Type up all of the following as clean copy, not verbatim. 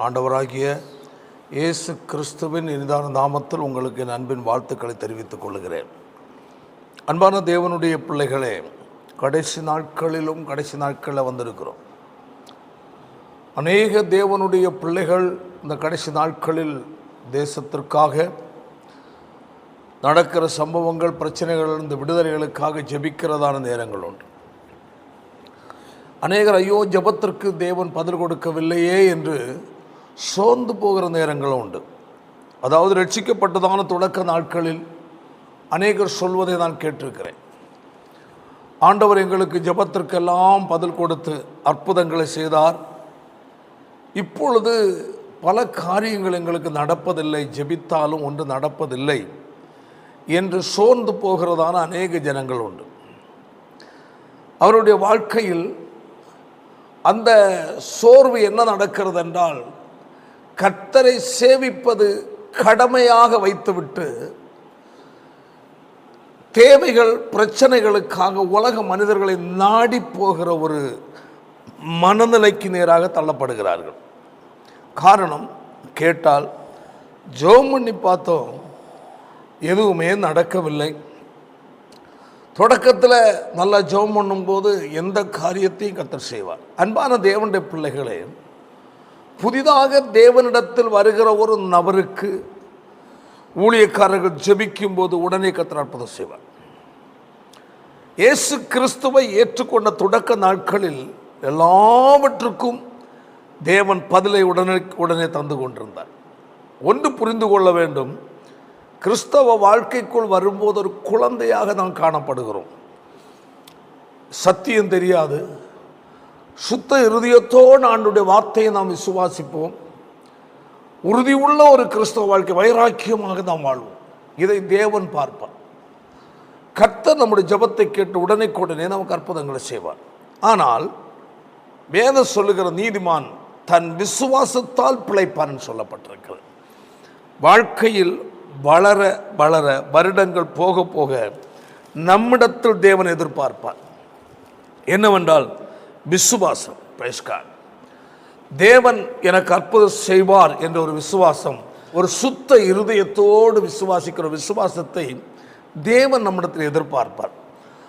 ஆண்டவராகிய இயேசு கிறிஸ்துவின் இனிதான நாமத்தில் உங்களுக்கு என் அன்பின் வாழ்த்துக்களை தெரிவித்துக் கொள்கிறேன். அன்பான தேவனுடைய பிள்ளைகளே, கடைசி நாட்களில் வந்திருக்கிறோம். அநேக தேவனுடைய பிள்ளைகள் இந்த கடைசி நாட்களில் தேசத்திற்காக நடக்கிற சம்பவங்கள், பிரச்சனைகள், இந்த விடுதலைகளுக்காக ஜெபிக்கிறதான நேரங்கள் உண்டு. அநேகர் ஐயோ ஜெபத்திற்கு தேவன் பதில் கொடுக்கவில்லையே என்று சோர்ந்து போகிற நேரங்களும் உண்டு. அதாவது ரட்சிக்கப்பட்டதான தொடக்க நாட்களில் அநேகர் சொல்வதை நான் கேட்டிருக்கிறேன். ஆண்டவர் எங்களுக்கு ஜெபத்திற்கெல்லாம் பதில் கொடுத்து அற்புதங்களை செய்தார். இப்பொழுது பல காரியங்கள் எங்களுக்கு நடப்பதில்லை, ஜெபித்தாலும் ஒன்று நடப்பதில்லை என்று சோர்ந்து போகிறதான அநேக ஜனங்கள் உண்டு. அவருடைய வாழ்க்கையில் அந்த சோர்வு என்ன நடக்கிறது என்றால், கர்த்தரை சேவிப்பது கடமையாக வைத்துவிட்டு தேவைகள், பிரச்சனைகளுக்காக உலக மனிதர்களை நாடி போகிற ஒரு மனநிலைக்கு நேராக தள்ளப்படுகிறார்கள். காரணம் கேட்டால், ஜெபம் பண்ணி பார்த்தோம், எதுவுமே நடக்கவில்லை. தொடக்கத்தில் நல்லா ஜெபம் பண்ணும்போது எந்த காரியத்தையும் கர்த்தர் செய்வார். அன்பான தேவனுடைய பிள்ளைகளே, புதிதாக தேவனிடத்தில் வருகிற ஒரு நபருக்கு ஊழியக்காரர்கள் ஜெபிக்கும் போது உடனே கர்த்தர் அற்புதம் செய்வார். இயேசு கிறிஸ்துவை ஏற்றுக்கொண்ட தொடக்க நாட்களில் எல்லாவற்றுக்கும் தேவன் பதிலை உடனே தந்து கொண்டிருந்தார். ஒன்று புரிந்து கொள்ள வேண்டும், கிறிஸ்தவ வாழ்க்கைக்குள் வரும்போது ஒரு குழந்தையாக நாம் காணப்படுகிறோம். சத்தியம் தெரியாது, சுத்த இருதயத்தோடு ஆண்டுடைய வார்த்தையை நாம் விசுவாசிப்போம். உறுதி உள்ள ஒரு கிறிஸ்தவ வாழ்க்கை, வைராக்கியமாக நாம் வாழ்வோம். இதை தேவன் பார்ப்பார். கர்த்தர் நம்முடைய ஜெபத்தை கேட்டு உடனே நமக்கு அற்புதங்களை செய்வார். ஆனால் வேதம் சொல்லுகிற நீதிமான் தன் விசுவாசத்தால் பிழைப்பான் சொல்லப்பட்டிருக்கிறது. வாழ்க்கையில் வளர வளர வருடங்கள் போக போக நம்மிடத்தில் தேவன் எதிர்பார்ப்பார் என்னவென்றால் விசுவாசம். தேவன் எனக்கு அற்புதம் செய்வார் என்ற ஒரு விசுவாசம், ஒரு சுத்த இருதயத்தோடு விசுவாசிக்கிற விசுவாசத்தை தேவன் நம்மிடத்தில் எதிர்பார்ப்பார்.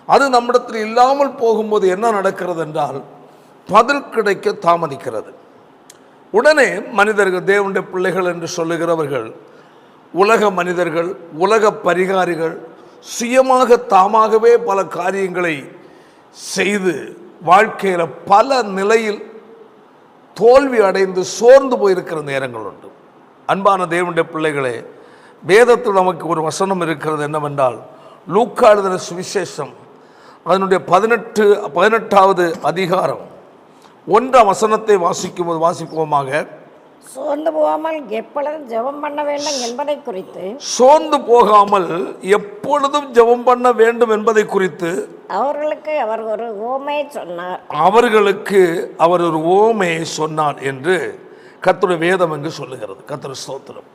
அது நம்மிடத்தில் இல்லாமல் போகும்போது என்ன நடக்கிறது என்றால், பதில் கிடைக்க தாமதிக்கிறது. உடனே மனிதர்கள், தேவனுடைய பிள்ளைகள் என்று சொல்லுகிறவர்கள், உலக மனிதர்கள், உலக பரிகாரிகள், சுயமாக தாமாகவே பல காரியங்களை செய்து வாழ்க்கையில் பல நிலையில் தோல்வி அடைந்து சோர்ந்து போயிருக்கிற நேரங்கள் உண்டு. அன்பான தேவனுடைய பிள்ளைகளே, வேதத்தில் நமக்கு ஒரு வசனம் இருக்கிறது. என்னவென்றால், லூக்கா எழுதின சுவிசேஷம் அதனுடைய 18வது அதிகாரம் 1ஆம் வசனத்தை வாசிப்போமாக. சோர்ந்து போகாமல் எப்பொழுதும் ஜெபம் பண்ண வேண்டும் என்பதை குறித்து, சோர்ந்து போகாமல் எப்பொழுதும் ஜெபம் பண்ண வேண்டும் என்பதை குறித்து அவர்களுக்கு அவர் ஒரு ஓமையை சொன்னார் என்று கர்த்தருடைய வேதம் என்று சொல்லுகிறது. கர்த்தர் ஸ்தோத்திரம்.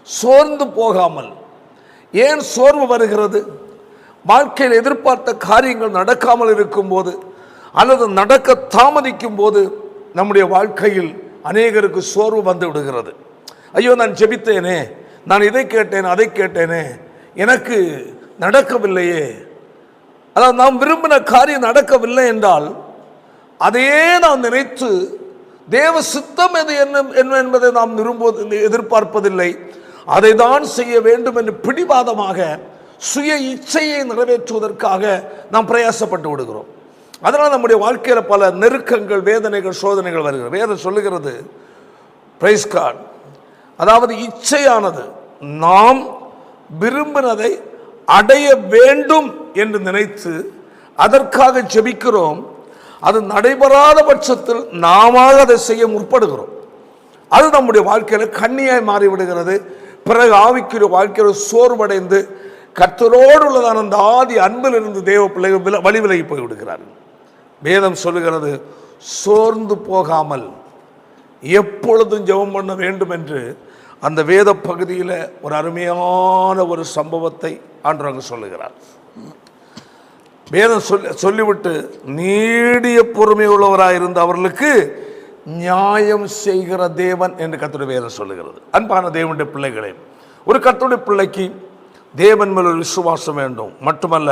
சோர்ந்து போகாமல், ஏன் சோர்வு வருகிறது? வாழ்க்கையில் எதிர்பார்த்த காரியங்கள் நடக்காமல் இருக்கும்போது அல்லது நடக்க தாமதிக்கும் போது நம்முடைய வாழ்க்கையில் அநேகருக்கு சோர்வு வந்து விடுகிறது. ஐயோ, நான் ஜெபித்தேனே, நான் இதை கேட்டேன், அதை கேட்டேனே, எனக்கு நடக்கவில்லையே. அதாவது நாம் விரும்பின காரியம் நடக்கவில்லை என்றால் அதையே நாம் நினைத்து தேவ சித்தம் எது என்ன என்பதை நாம் எதிர்பார்ப்பதில்லை. அதை தான் செய்ய வேண்டும் என்று பிடிவாதமாக சுய இச்சையை நிறைவேற்றுவதற்காக நாம் பிரயாசப்பட்டு விடுகிறோம். அதனால் நம்முடைய வாழ்க்கையில் பல நெருக்கங்கள், வேதனைகள், சோதனைகள் வருகிறது. வேதம் சொல்லுகிறது, பிரைஸ் காட், அதாவது இச்சையானது நாம் விரும்பினதை அடைய வேண்டும் என்று நினைத்து அதற்காக ஜெபிக்கிறோம். அது நடைபெறாத பட்சத்தில் நாம அதை செய்ய முற்படுகிறோம். அது நம்முடைய வாழ்க்கையில் கண்ணியாய் மாறிவிடுகிறது. பிறகு ஆவிக்குரிய வாழ்க்கையில் சோர்வடைந்து கர்த்தரோடு உள்ளதான அந்த ஆதி அன்பிலிருந்து தேவ பிள்ளைகள் வழி விலகி போய்விடுகிறார்கள். வேதம் சொல்லுகிறது, சோர்ந்து போகாமல் எப்பொழுதும் ஜெபம் பண்ண வேண்டும் என்று அந்த வேத பகுதியில் ஒரு அருமையான ஒரு சம்பவத்தை ஆண்டவர் சொல்லுகிறார். வேதம் சொல்லிவிட்டு நீடிய பொறுமை உள்ளவராக இருந்த அவர்களுக்கு நியாயம் செய்கிற தேவன் என்று கர்த்தருடைய வேதம் சொல்லுகிறது. அன்பான தேவனுடைய பிள்ளைகளே, ஒரு கர்த்தருடைய பிள்ளைக்கு தேவன் மேல் ஒரு விசுவாசம் வேண்டும், மட்டுமல்ல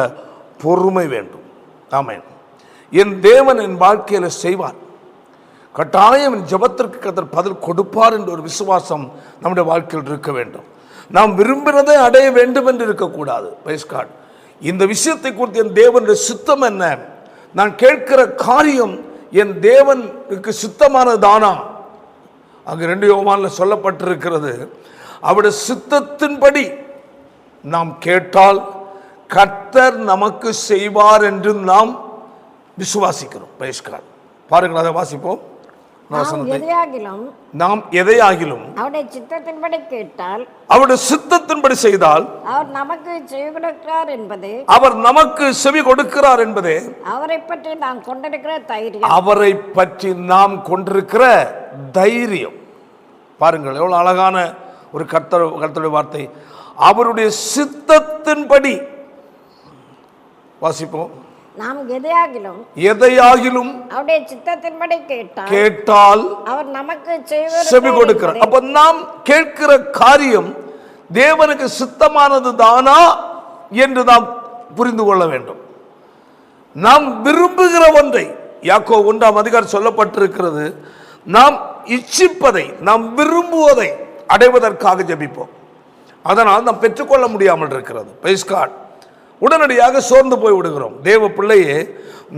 பொறுமை வேண்டும். ஆமென். என் தேவன் என் வாழ்க்கையில் செய்வார், கட்டாயம் என் ஜெபத்திற்கு கர்த்தர் பதில் கொடுப்பார் என்ற ஒரு விசுவாசம் நம்முடைய வாழ்க்கையில் இருக்க வேண்டும். நாம் விரும்பினதை அடைய வேண்டும் என்று இருக்கக்கூடாது. Praise God. இந்த விஷயத்தை குறித்து என் தேவனுடைய சித்தம் என்ன, நான் கேட்கிற காரியம் என் தேவனுக்கு சித்தமானதானா? அங்கு 2 யோவானில் சொல்லப்பட்டிருக்கிறது, அவருடைய சித்தத்தின்படி நாம் கேட்டால் கர்த்தர் நமக்கு செய்வார் என்று நாம் விசுவாசிக்கிறோம். Praise God. பாருங்கள், அதை வாசிப்போம். நாம் எதையாகிலும் அவருடைய சித்தத்தின்படி கேட்டால், அவருடைய சித்தத்தின்படி செய்தால் அவர் நமக்கு செவி கொடுக்கிறார் என்பது, அவர் நமக்கு செவி கொடுக்கிறார் என்பதே அவரை பற்றி நாம் கொண்டிருக்கிற தைரியம். அவரை பற்றி நாம் கொண்டிருக்கிற தைரியம். பாருங்கள், எவ்வளவு அழகான ஒரு கர்த்தருடைய வார்த்தை. அவருடைய சித்தத்தின்படி வாசிப்போம். நாம் எதையாகிலும் அவருடைய சித்தத்தின்படி கேட்டால் அவர் நமக்கு செவி கொடுக்கிறார். அப்ப நாம் கேட்கிற காரியம் தேவனுக்கு சித்தமானது தானா என்று நாம் புரிந்து கொள்ள வேண்டும். நாம் விரும்புகிற ஒன்றை, யாக்கோபு 1ஆம் அதிகாரம் சொல்லப்பட்டிருக்கிறது, நாம் இச்சிப்பதை, நாம் விரும்புவதை அடைவதற்காக ஜெபிப்போம். அதனால் நாம் பெற்றுக்கொள்ள முடியாமல் இருக்கிறது. Praise God. உடனடியாக சோர்ந்து போய் விடுகிறோம். தேவ பிள்ளையே,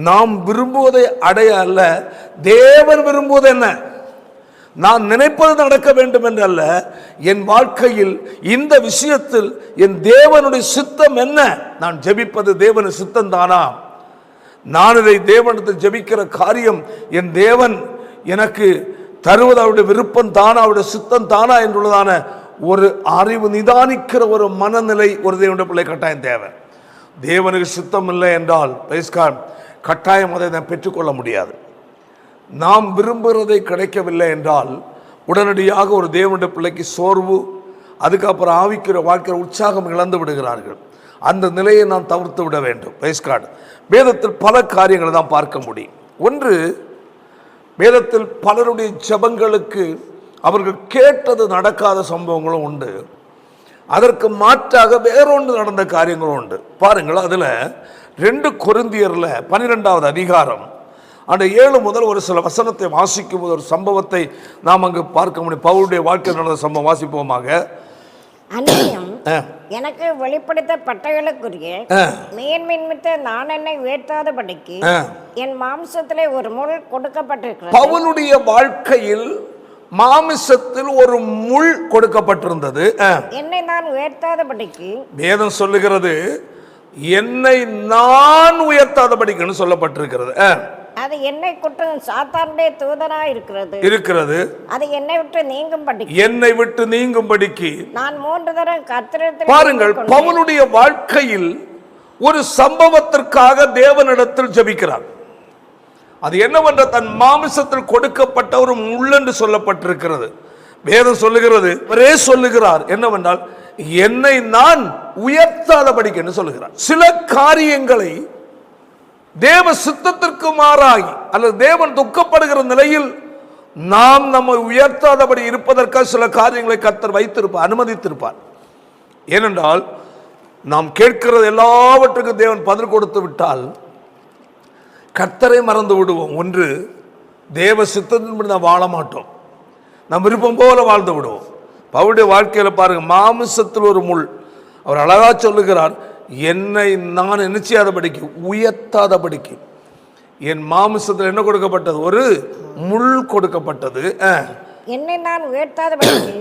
நாம் விரும்புவதை அடைய அல்ல, தேவன் விரும்புவது என்ன, நான் நினைப்பது நடக்க வேண்டும் என்று அல்ல, என் வாழ்க்கையில் இந்த விஷயத்தில் என் தேவனுடைய சித்தம் என்ன, நான் ஜெபிப்பது தேவனுடைய சித்தம் தானா, நான் இதை தேவனிடத்தில் ஜெபிக்கிற காரியம் என் தேவன் எனக்கு தருவது அவருடைய விருப்பம் தானா, அவருடைய சித்தம் தானா என்றுள்ளதான ஒரு அறிவு, நிதானிக்கிற ஒரு மனநிலை ஒரு தேவனுடைய பிள்ளை கட்டாயம் தேவை. தேவனுக்கு சித்தம் இல்லை என்றால் கட்டாயம் அதை நாம் பெற்றுக்கொள்ள முடியாது. நாம் விரும்புகிறதை கிடைக்கவில்லை என்றால் உடனடியாக ஒரு தேவனுடைய பிள்ளைக்கு சோர்வு, அதுக்கப்புறம் ஆவிக்கிற வாழ்க்கையில் உற்சாகம் இழந்து விடுகிறார்கள். அந்த நிலையை நாம் தவிர்த்து விட வேண்டும். Praise God. வேதத்தில் பல காரியங்களை தான் பார்க்க முடியும். ஒன்று, வேதத்தில் பலருடைய ஜெபங்களுக்கு அவர்கள் கேட்டது நடக்காத சம்பவங்களும் உண்டு. அதற்கு மாற்றாக வேறொன்று நடந்த காரியங்களும் உண்டு. பாருங்கள், அதில் 2 கொரிந்தியரில் 12ஆவது அதிகாரம் அந்த 7 முதல் ஒரு சில வசனத்தை வாசிக்கும் போது ஒரு சம்பவத்தை நாம் அங்கு பார்க்க முடியும். பவுலுடைய வாழ்க்கையில் நடந்த சம்பவம் வாசிப்போமாக. எனக்கு வெளிப்படுத்தப்பட்டவர்களுக்குரிய மேன்மின்மித்த நான் என்னை உயர்த்தாதபடிக்கு என் மாம்சத்திலே ஒரு முள் கொடுக்கப்பட்டிருக்கிறது. பவுலுடைய வாழ்க்கையில் மாமிசத்தில் ஒரு முள் கொடுக்கப்பட்டிருந்தது. என்னை நான் உயர்த்தாதபடிக்கு, வேதம் சொல்லுகிறது என்னை நான் உயர்த்தாதபடிக்குன்னு சொல்லப்பட்டிருக்கிறது. அது என்னை குற்றம் சாத்தானுடைய தூதனாய் இருக்கிறது. அது என்னை விட்டு நீங்கும்படிக்கு நான் 3 தரம் கர்த்தரிடத்தில். பாருங்கள், பவுலுடைய வாழ்க்கையில் ஒரு சம்பவத்திற்காக தேவனிடத்தில் ஜெபிக்கிறார். அது என்னவென்ற தன் மாமிசத்தில் கொடுக்கப்பட்ட ஒரு முள் என்று சொல்லப்பட்டிருக்கிறது. வேதம் சொல்லுகிறது, அவரே சொல்லுகிறார் என்னவென்றால் என்னை நான் உயர்த்தாதபடிக்கு என்று சொல்லுகிறார். சில காரியங்களை தேவ சித்தத்திற்கு மாறாகி அல்லது தேவன் துக்கப்படுகிற நிலையில் நாம் நம்மை உயர்த்தாதபடி இருப்பதற்காக சில காரியங்களை கர்த்தர் வைத்திருப்பார், அனுமதித்திருப்பார். ஏனென்றால் நாம் கேட்கிறது எல்லாவற்றுக்கும் தேவன் பதில் கொடுத்து விட்டால் கர்த்தரை மறந்து விடுவோம். ஒன்று, தேவ சித்தத்தின்படி நாம் வாழ மாட்டோம், நம் விருப்பம் போல வாழ்ந்து விடுவோம். பவுலுடைய வாழ்க்கையில் பாருங்க, மாமிசத்தில் ஒரு முள். அவர் அழகா சொல்லுகிறார், என்னை நான் நிச்சயாதபடிக்கு உயர்த்தாதபடிக்கு என் மாமிசத்தில் என்ன கொடுக்கப்பட்டது, ஒரு முள் கொடுக்கப்பட்டது. என்னை நான் உயர்த்தாதபடிக்கு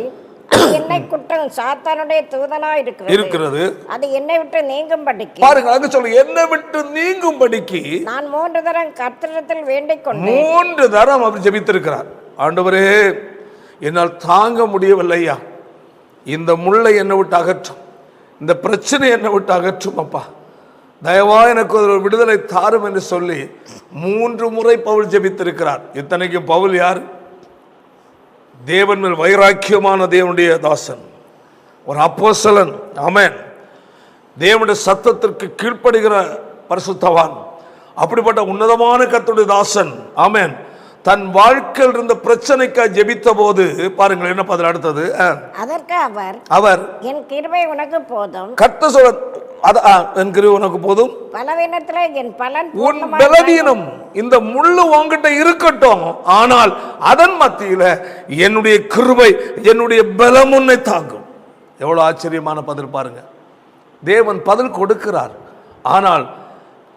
என்னை குற்றம் சாத்தானுடைய தூதனாய் இருக்கிறது. அது என்னை விட்டு நீங்கும்படிக்கு. பாருங்க, அங்க சொல்லு, என்னை விட்டு நீங்கும்படிக்கு நான் 3 தரம் கர்த்தரிடத்தில் வேண்டிக் கொண்டேன். 3 தரம் அவர் ஜெபித்திருக்கிறார். ஆண்டவரே, என்னால் தாங்க முடியவில்லையா, இந்த முள்ளை என்னை விட்டு அகற்றும், இந்த பிரச்சனை என்னை விட்டு அகற்றும் அப்பா, தயவா எனக்கு ஒரு விடுதலை தாரும் என்று சொல்லி 3 முறை பவுல் ஜெபித்திருக்கிறார். இத்தனைக்கும் பவுல் யார்? தேவன் மேல் வைராக்கியமான தேவனுடைய தாசன், ஒரு அப்போஸ்தலன். ஆமென். தேவனுடைய சத்தத்திற்கு கீழ்ப்படுகிற பரிசுத்தவான், அப்படிப்பட்ட உன்னதமான கர்த்தருடைய தாசன். ஆமென். தன் வாழ்க்கையில் இருந்த பிரச்சனைக்காக ஜெபித்த போது பாருங்கள் என்ன பதில் அடுத்தது. அதற்கு அவர் என் கிருபை உனக்கு போதும், கர்த்தர் சொல்ற என் கிருபை உனக்கு போதும், பலவீனத்திலே என் பலன் உன் பலவீனம் இந்த முள்ளு உன்கிட்ட இருக்கட்டும், ஆனால் அதன் மத்தியில என்னுடைய கிருபை என்னுடைய பலம் உன்னை தாங்கும். எவ்வளவு ஆச்சரியமான பதில் பாருங்க. தேவன் பதில் கொடுக்கிறார், ஆனால்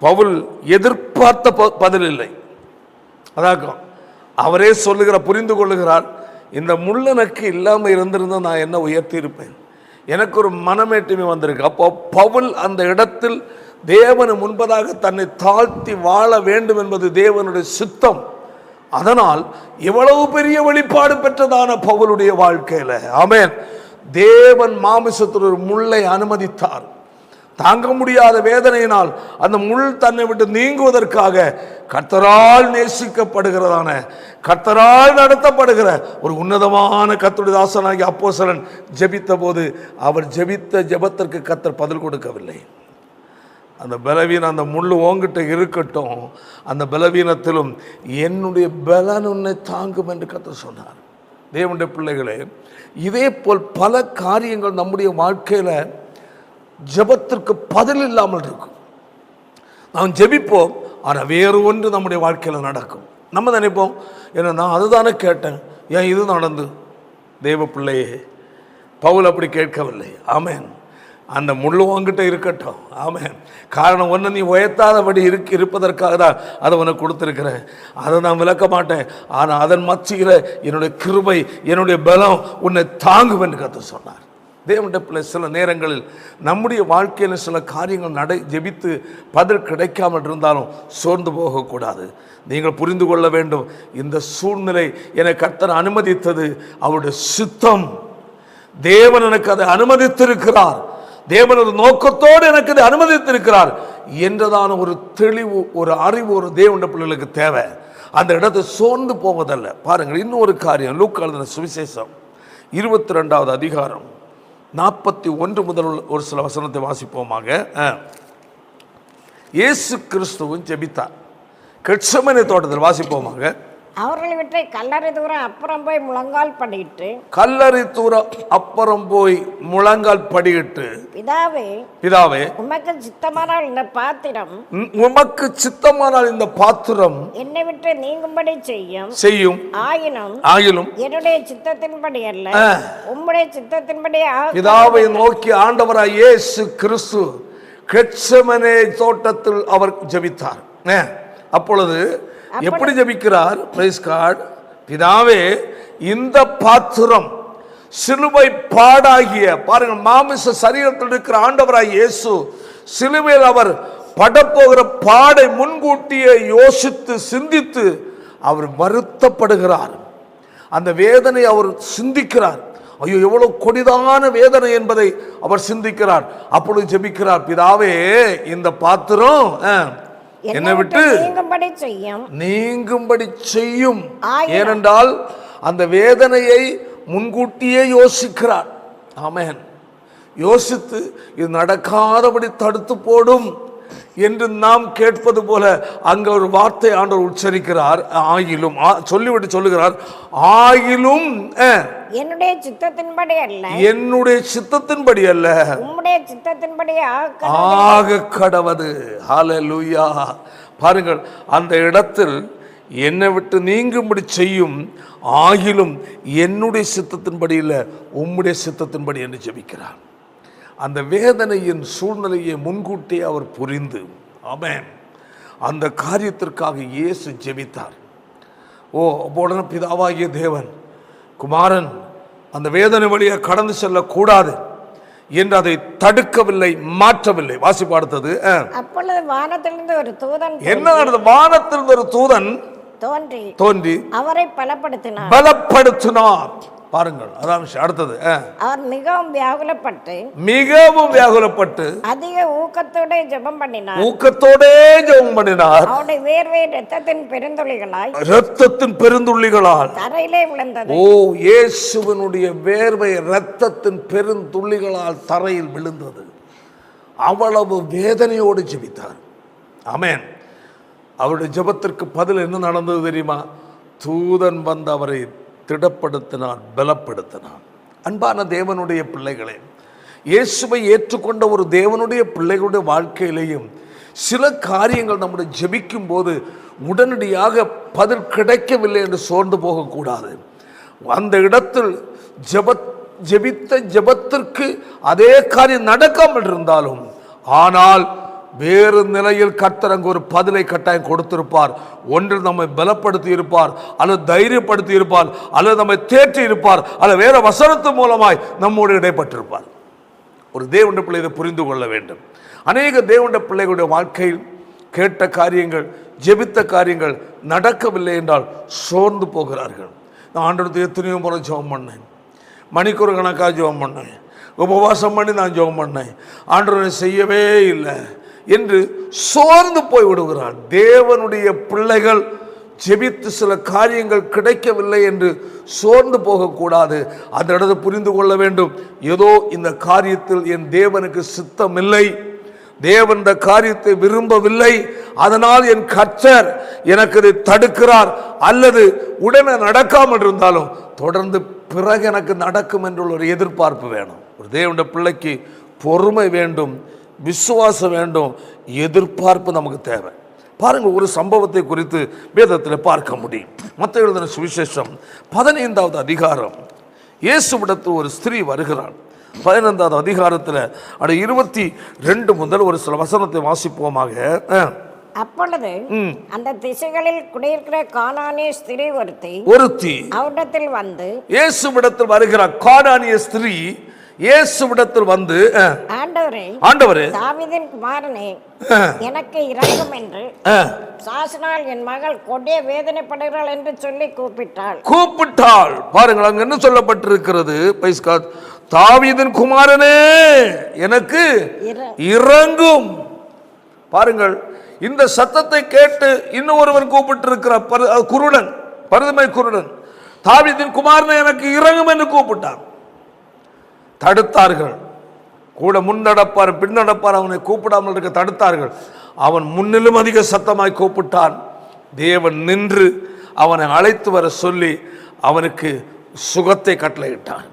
பவுல் எதிர்பார்த்த பதில் இல்லை. அதாக்கும் அவரே சொல்லுகிற புரிந்து கொள்ளுகிறார், இந்த முள் எனக்கு இல்லாமல் இருந்திருந்தா நான் என்ன உயர்த்தி இருப்பேன், எனக்கு ஒரு மனமேட்டுமை வந்திருக்கு. அப்போ பவுல் அந்த இடத்தில் தேவனு முன்பதாக தன்னை தாழ்த்தி வாழ வேண்டும் என்பது தேவனுடைய சித்தம். அதனால் எவ்வளவு பெரிய வெளிப்பாடு பெற்றதான பவுலுடைய வாழ்க்கையில ஆமென். தேவன் மாமிசத்தில் ஒரு முள்ளை அனுமதித்தார். தாங்க முடியாத வேதனையினால் அந்த முள் தன்னை விட்டு நீங்குவதற்காக கர்த்தரால் நேசிக்கப்படுகிறதான, கர்த்தரால் நடத்தப்படுகிற ஒரு உன்னதமான கர்த்தருடைய தாசனாகிய அப்போஸ்தலன் ஜெபித்த போது அவர் ஜெபித்த ஜெபத்திற்கு கர்த்தர் பதில் கொடுக்கவில்லை. அந்த பலவீனம், அந்த முள் ஓங்கிட்ட இருக்கட்டும், அந்த பலவீனத்திலும் என்னுடைய பலன் உன்னை தாங்கும் என்று கர்த்தர் சொன்னார். தேவனுடைய பிள்ளைகளே, இதே போல் பல காரியங்கள் நம்முடைய வாழ்க்கையில ஜெபத்திற்கு பதில் இல்லாமல் இருக்கும். நாம் ஜெபிப்போம், ஆனால் வேறு ஒன்று நம்முடைய வாழ்க்கையில் நடக்கும். நம்ம நினைப்போம், ஏன்னா நான் அதுதானே கேட்டேன், ஏன் இது நடந்து? தேவ பிள்ளையே, பவுல் அப்படி கேட்கவில்லை. ஆமென். அந்த முள்ளு உன்கிட்ட இருக்கட்டும். ஆமென். காரணம் ஒன்று, நீ உயர்த்தாதபடி இருப்பதற்காக தான் அதை உனக்கு கொடுத்துருக்கிறேன். அதை நான் விளக்க மாட்டேன், ஆனால் அதன் மத்தியில் என்னுடைய கிருபை என்னுடைய பலம் உன்னை தாங்கும் என்று கர்த்தர் சொன்னார். தேவனுடைய பிள்ளை, சில நேரங்களில் நம்முடைய வாழ்க்கையில் சில காரியங்கள் ஜெபித்து பதில் கிடைக்காமல் இருந்தாலும் சோர்ந்து போகக்கூடாது. நீங்கள் புரிந்து கொள்ள வேண்டும், இந்த சூழ்நிலை என்னை கர்த்தர் அனுமதித்தது அவருடைய சித்தம். தேவன் எனக்கு அதை அனுமதித்திருக்கிறார், தேவனது நோக்கத்தோடு எனக்கு அதை அனுமதித்திருக்கிறார் என்றதான ஒரு தெளிவு, ஒரு அறிவு ஒரு தேவனுடைய பிள்ளைகளுக்கு தேவை. அந்த இடத்தை சோர்ந்து போவதல்ல. பாருங்கள், இன்னொரு காரியம், லூக்கா எழுதின சுவிசேஷம் 22வது அதிகாரம் 41 முதல் ஒரு சில வசனத்தை வாசிப்போமாக. இயேசு கிறிஸ்துவும் ஜெபித்தார் கெத்செமனே தோட்டத்தில். வாசிப்போமாக. அவர்களை விட்டு கல்லறை தூரம் அப்புறம் போய் முழங்கால் படியிட்டு, கல்லறை தூரம் அப்புறம் போய் முழங்கால் படியிட்டு, பிதாவே உமக்கு சித்தமானால் இந்த பாத்திரம், உமக்கு சித்தமானால் இந்த பாத்திரம் என்னை விட்டு நீங்கும்படி செய்யும், ஆயினும் என்னுடைய சித்தத்தின்படி அல்ல உம்முடைய சித்தத்தின்படி. பிதாவை நோக்கி ஆண்டவராய் இயேசு கிறிஸ்து கெத்செமனே தோட்டத்தில் அவர் ஜெபித்தார். அப்பொழுது எப்படி ஜெபிக்கிறார்? Praise God. பிதாவே, இந்த பாத்திரம் சிலுவை பாடாகிய, பாருங்கள், மாமிச சரீரத்தில் இருக்கிற ஆண்டவராய் இயேசு சிலுவையில் அவர் படப்போகிற பாடை முன்கூட்டியே யோசித்து சிந்தித்து அவர் வருத்தப்படுகிறார். அந்த வேதனை அவர் சிந்திக்கிறார். ஐயோ, எவ்வளவு கொடிதான வேதனை என்பதை அவர் சிந்திக்கிறார். அப்பொழுது ஜெபிக்கிறார், பிதாவே, இந்த பாத்திரம் என்னை விட்டு நீங்கும்படி செய்யும். ஏனென்றால் அந்த வேதனையை முன்கூட்டியே யோசிக்கிறார். ஆமென். யோசித்து இது நடக்காதபடி தடுத்து போடும் என்று நாம் கேட்பது போல அங்க ஒரு வார்த்தை ஆண்டவர் உச்சரிக்கிறார். ஆகிலும் சொல்லிவிட்டு சொல்லுகிறார், ஆகிலும் என்னுடைய சித்தத்தின்படி அல்ல, என்னுடைய சித்தத்தின்படி அல்ல உம்முடைய சித்தத்தின்படி ஆக கடவது. ஹல்லேலூயா. பாருங்கள், அந்த இடத்தில் என்னை விட்டு நீங்கும்படி செய்யும், ஆகிலும் என்னுடைய சித்தத்தின்படி இல்லை உம்முடைய சித்தத்தின்படி என்று ஜெபிக்கிறார். அந்த வேதனையின் சூழ்நிலையை முன்கூட்டியே அவர் புரிந்து, ஆமென், அந்த காரியத்திற்காக இயேசு ஜெபித்தார். உடனே பிதாவாகிய தேவன் குமாரன் அந்த வேதனை வழியாக கடந்து செல்லக்கூடாது என்று அதை தடுக்கவில்லை, மாற்றவில்லை. வாசிப்பாடுத்தது. அப்பொழுது வானத்திலிருந்து ஒரு தூதன், என்ன நடந்தது? வானத்திலிருந்து ஒரு தூதன் தோன்றி அவரை பலப்படுத்தினார். பாருங்கள், அதான் அடுத்தது. அவர் மிகவும் வியாகுலப்பட்டு அதிக ஊக்கத்தோட ஜெபம் பண்ணினார். அவருடைய வேர்வை இரத்தத்தின் பெருந்துளிகளால் தரையிலே விழுந்தது. இயேசுவினுடைய வேர்வை இரத்தத்தின் பெருந்துளிகளால் தரையில் விழுந்தது. அவ்வளவு வேதனையோடு ஜெபித்தார். ஆமென். அவருடைய ஜெபத்திற்கு பதில் என்ன நடந்தது தெரியுமா? தூதன் வந்து அவரை திடப்படுத்தினான், பலப்படுத்தினான். அன்பான தேவனுடைய பிள்ளைகளே, இயேசுவை ஏற்றுக்கொண்ட ஒரு தேவனுடைய பிள்ளைகளுடைய வாழ்க்கையிலேயும் சில காரியங்கள் நம்முடைய ஜெபிக்கும் போது உடனடியாக பதில் கிடைக்கவில்லை என்று சோர்ந்து போகக்கூடாது. அந்த இடத்தில் ஜெபித்த ஜெபத்திற்கு அதே காரியம் நடக்காமல் இருந்தாலும், ஆனால் வேறு நிலையில் கர்த்தர் அங்கு ஒரு பதிலை கட்டாயம் கொடுத்திருப்பார். ஒன்று நம்மை பலப்படுத்தி இருப்பார், அல்லது தைரியப்படுத்தி இருப்பார், அல்லது நம்மை தேற்றி இருப்பார், அல்லது வேற வசனத்து மூலமாய் நம்மோடு இடைப்பட்டிருப்பார். ஒரு தேவனுடைய பிள்ளை இதை புரிந்து கொள்ள வேண்டும். அநேக தேவனுடைய பிள்ளைகளுடைய வாழ்க்கையில் கேட்ட காரியங்கள், ஜெபித்த காரியங்கள் நடக்கவில்லை என்றால் சோர்ந்து போகிறார்கள். நான் ஆண்டவருக்கு எத்தனையோ முறை ஜெபம் பண்ணேன், மணிக்கூறு கணக்காக ஜெபம் பண்ணேன், உபவாசம் பண்ணி நான் ஜெபம் பண்ணேன், ஆண்டவரை செய்யவே இல்லை என்று சோர்ந்து போய் விடுகிறார். தேவனுடைய பிள்ளைகள் ஜெபித்து சில காரியங்கள் கிடைக்கவில்லை என்று சோர்ந்து போகக்கூடாது. அந்த இடத்தை புரிந்து கொள்ள வேண்டும். ஏதோ இந்த காரியத்தில் என் தேவனுக்கு சித்தமில்லை, தேவன் இந்த காரியத்தை விரும்பவில்லை, அதனால் என் கர்த்தர் எனக்கு இதை தடுக்கிறார், அல்லது உடனே நடக்காமல் இருந்தாலும் தொடர்ந்து பிறகு எனக்கு நடக்கும் என்ற ஒரு எதிர்பார்ப்பு வேணும். ஒரு தேவனுடைய பிள்ளைக்கு பொறுமை வேண்டும், விசுவாசம் வேண்டும், எதிர்பார்ப்பு நமக்கு தேவை. பாருங்கள், ஒரு சம்பவத்தை குறித்து வேதத்தில் பார்க்க முடியும். மத்தேயு எழுதின சுவிசேஷம் 15வது அதிகாரம். இயேசுவிடத்தில் ஒரு ஸ்திரீ வருகிறாள். 15வது அதிகாரத்தில் 22 முதல் ஒரு சில வசனத்தை வாசிப்போமாக. அப்பொழுது அந்த திசைகளில் குடியிருக்கிற கானானிய ஸ்திரீ ஒருத்தி அவரிடத்தில் வந்து, இயேசுவிடத்தில் வருகிற கானானிய ஸ்திரீ இயேசுவிடத்தில் வந்து, ஆண்டவரே, தாவீதின் குமாரனே, எனக்கு இரங்கும் என்று சாசனால் என் மகள் கொடிய வேதனைப்படுகிறாள் என்று சொல்லி கூப்பிட்டாள். பாருங்கள், அங்க என்ன சொல்லப்பட்டிருக்கிறது? தாவீதின் குமாரனே, எனக்கு இரங்கும். பாருங்கள், இந்த சத்தத்தை கேட்டு இன்னொருவன் கூப்பிட்டு இருக்கிற குருடன், பருதுமை குருடன், தாவீதின் குமாரனே எனக்கு இரங்கும் என்று கூப்பிட்டான். தடுத்தார்கள். கூட முன்னடப்பார் பின்னடப்பார், அவனை கூப்பிடாமல் இருக்க தடுத்தார்கள். அவன் முன்னிலும் அதிக சத்தமாய் கூப்பிட்டான். தேவன் நின்று அவனை அழைத்து வர சொல்லி அவனுக்கு சுகத்தை கட்டளையிட்டான்.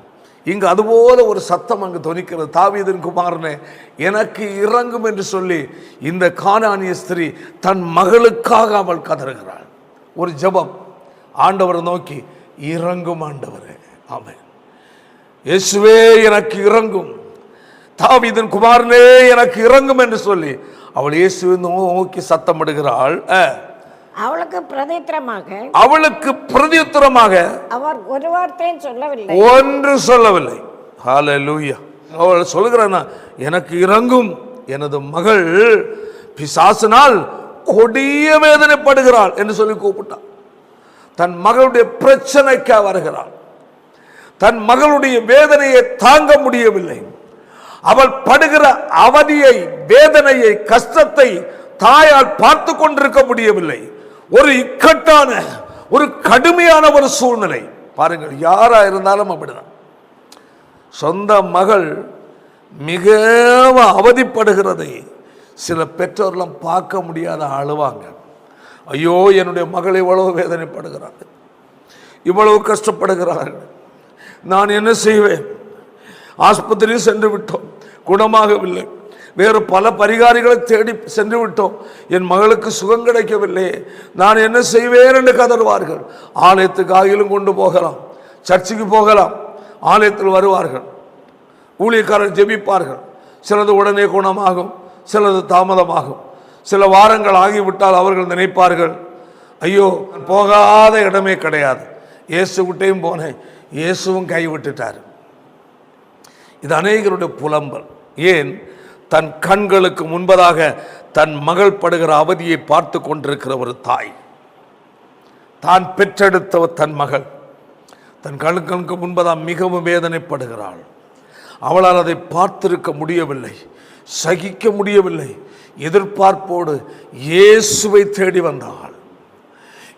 இங்கு அதுபோல ஒரு சத்தம் அங்கு தொனிக்கிறது. தாவீதின் குமாரனே எனக்கு இறங்கும் என்று சொல்லி இந்த கானானிய ஸ்திரீ தன் மகளுக்காக அவள் கதறுகிறாள். ஒரு ஜெபம், ஆண்டவரை நோக்கி, இறங்கும் ஆண்டவரே, ஆமென், இயேசுவே எனக்கு இறங்கும், தாவீதின் குமாரனே எனக்கு இறங்கும் என்று சொல்லி அவள் இயேசுவை நோக்கி சத்தமிடுகிறாள். அவளுக்கு பிரதியுத்தரமாக அவர் ஒரு வார்த்தையும் சொல்லவில்லை, ஒன்று சொல்லவில்லை. ஹல்லேலூயா. அவள் சொல்கிறானா, எனக்கு இறங்கும், எனது மகள் பிசாசினால் கொடிய வேதனைப்படுகிறாள் என்று சொல்லி கூப்பிட்டாள். தன் மகளுடைய பிரச்சனைக்காக வருகிறாள். தன் மகளுடைய வேதனையை தாங்க முடியவில்லை. அவள் படுகிற அவதியை, வேதனையை, கஷ்டத்தை தாயால் பார்த்து கொண்டிருக்க முடியவில்லை. ஒரு இக்கட்டான, ஒரு கடுமையான ஒரு சூழ்நிலை. பாருங்கள், யாரா இருந்தாலும் அப்படிதான். சொந்த மகள் மிகவும் அவதிப்படுகிறதை சில பெற்றோர்லாம் பார்க்க முடியாத அழுவாங்க. ஐயோ, என்னுடைய மகள் இவ்வளவு வேதனைப்படுகிறார்கள், இவ்வளவு கஷ்டப்படுகிறார்கள், நான் என்ன செய்வேன்? ஆஸ்பத்திரியில் சென்று விட்டோம், குணமாகவில்லை. வேறு பல பரிகாரிகளை தேடி சென்று விட்டோம், என் மகளுக்கு சுகம் கிடைக்கவில்லை, நான் என்ன செய்வேன் என்று கதறுவார்கள். ஆலயத்துக்கு ஆகிலும் கொண்டு போகலாம், சர்ச்சுக்கு போகலாம், ஆலயத்தில் வருவார்கள், ஊழியக்காரர் ஜெபிப்பார்கள். சிலது உடனே குணமாகும், சிலது தாமதமாகும். சில வாரங்கள் ஆகிவிட்டால் அவர்கள் நினைப்பார்கள், ஐயோ போகாத இடமே கிடையாது, இயேசுகிட்டையும் போனேன், இயேசுவும் கைவிட்டுட்டார். இது அநேகருடைய புலம்பல். ஏன்? தன் கண்களுக்கு முன்பதாக தன் மகள் படுகிற அவதியை பார்த்து கொண்டிருக்கிற ஒரு தாய், தான் பெற்றெடுத்த தன் மகள் தன் கண்களுக்கு முன்பதாக மிகவும் வேதனைப்படுகிறாள். அவளால் அதை பார்த்திருக்க முடியவில்லை, சகிக்க முடியவில்லை. எதிர்பார்ப்போடு இயேசுவை தேடி வந்தாள்.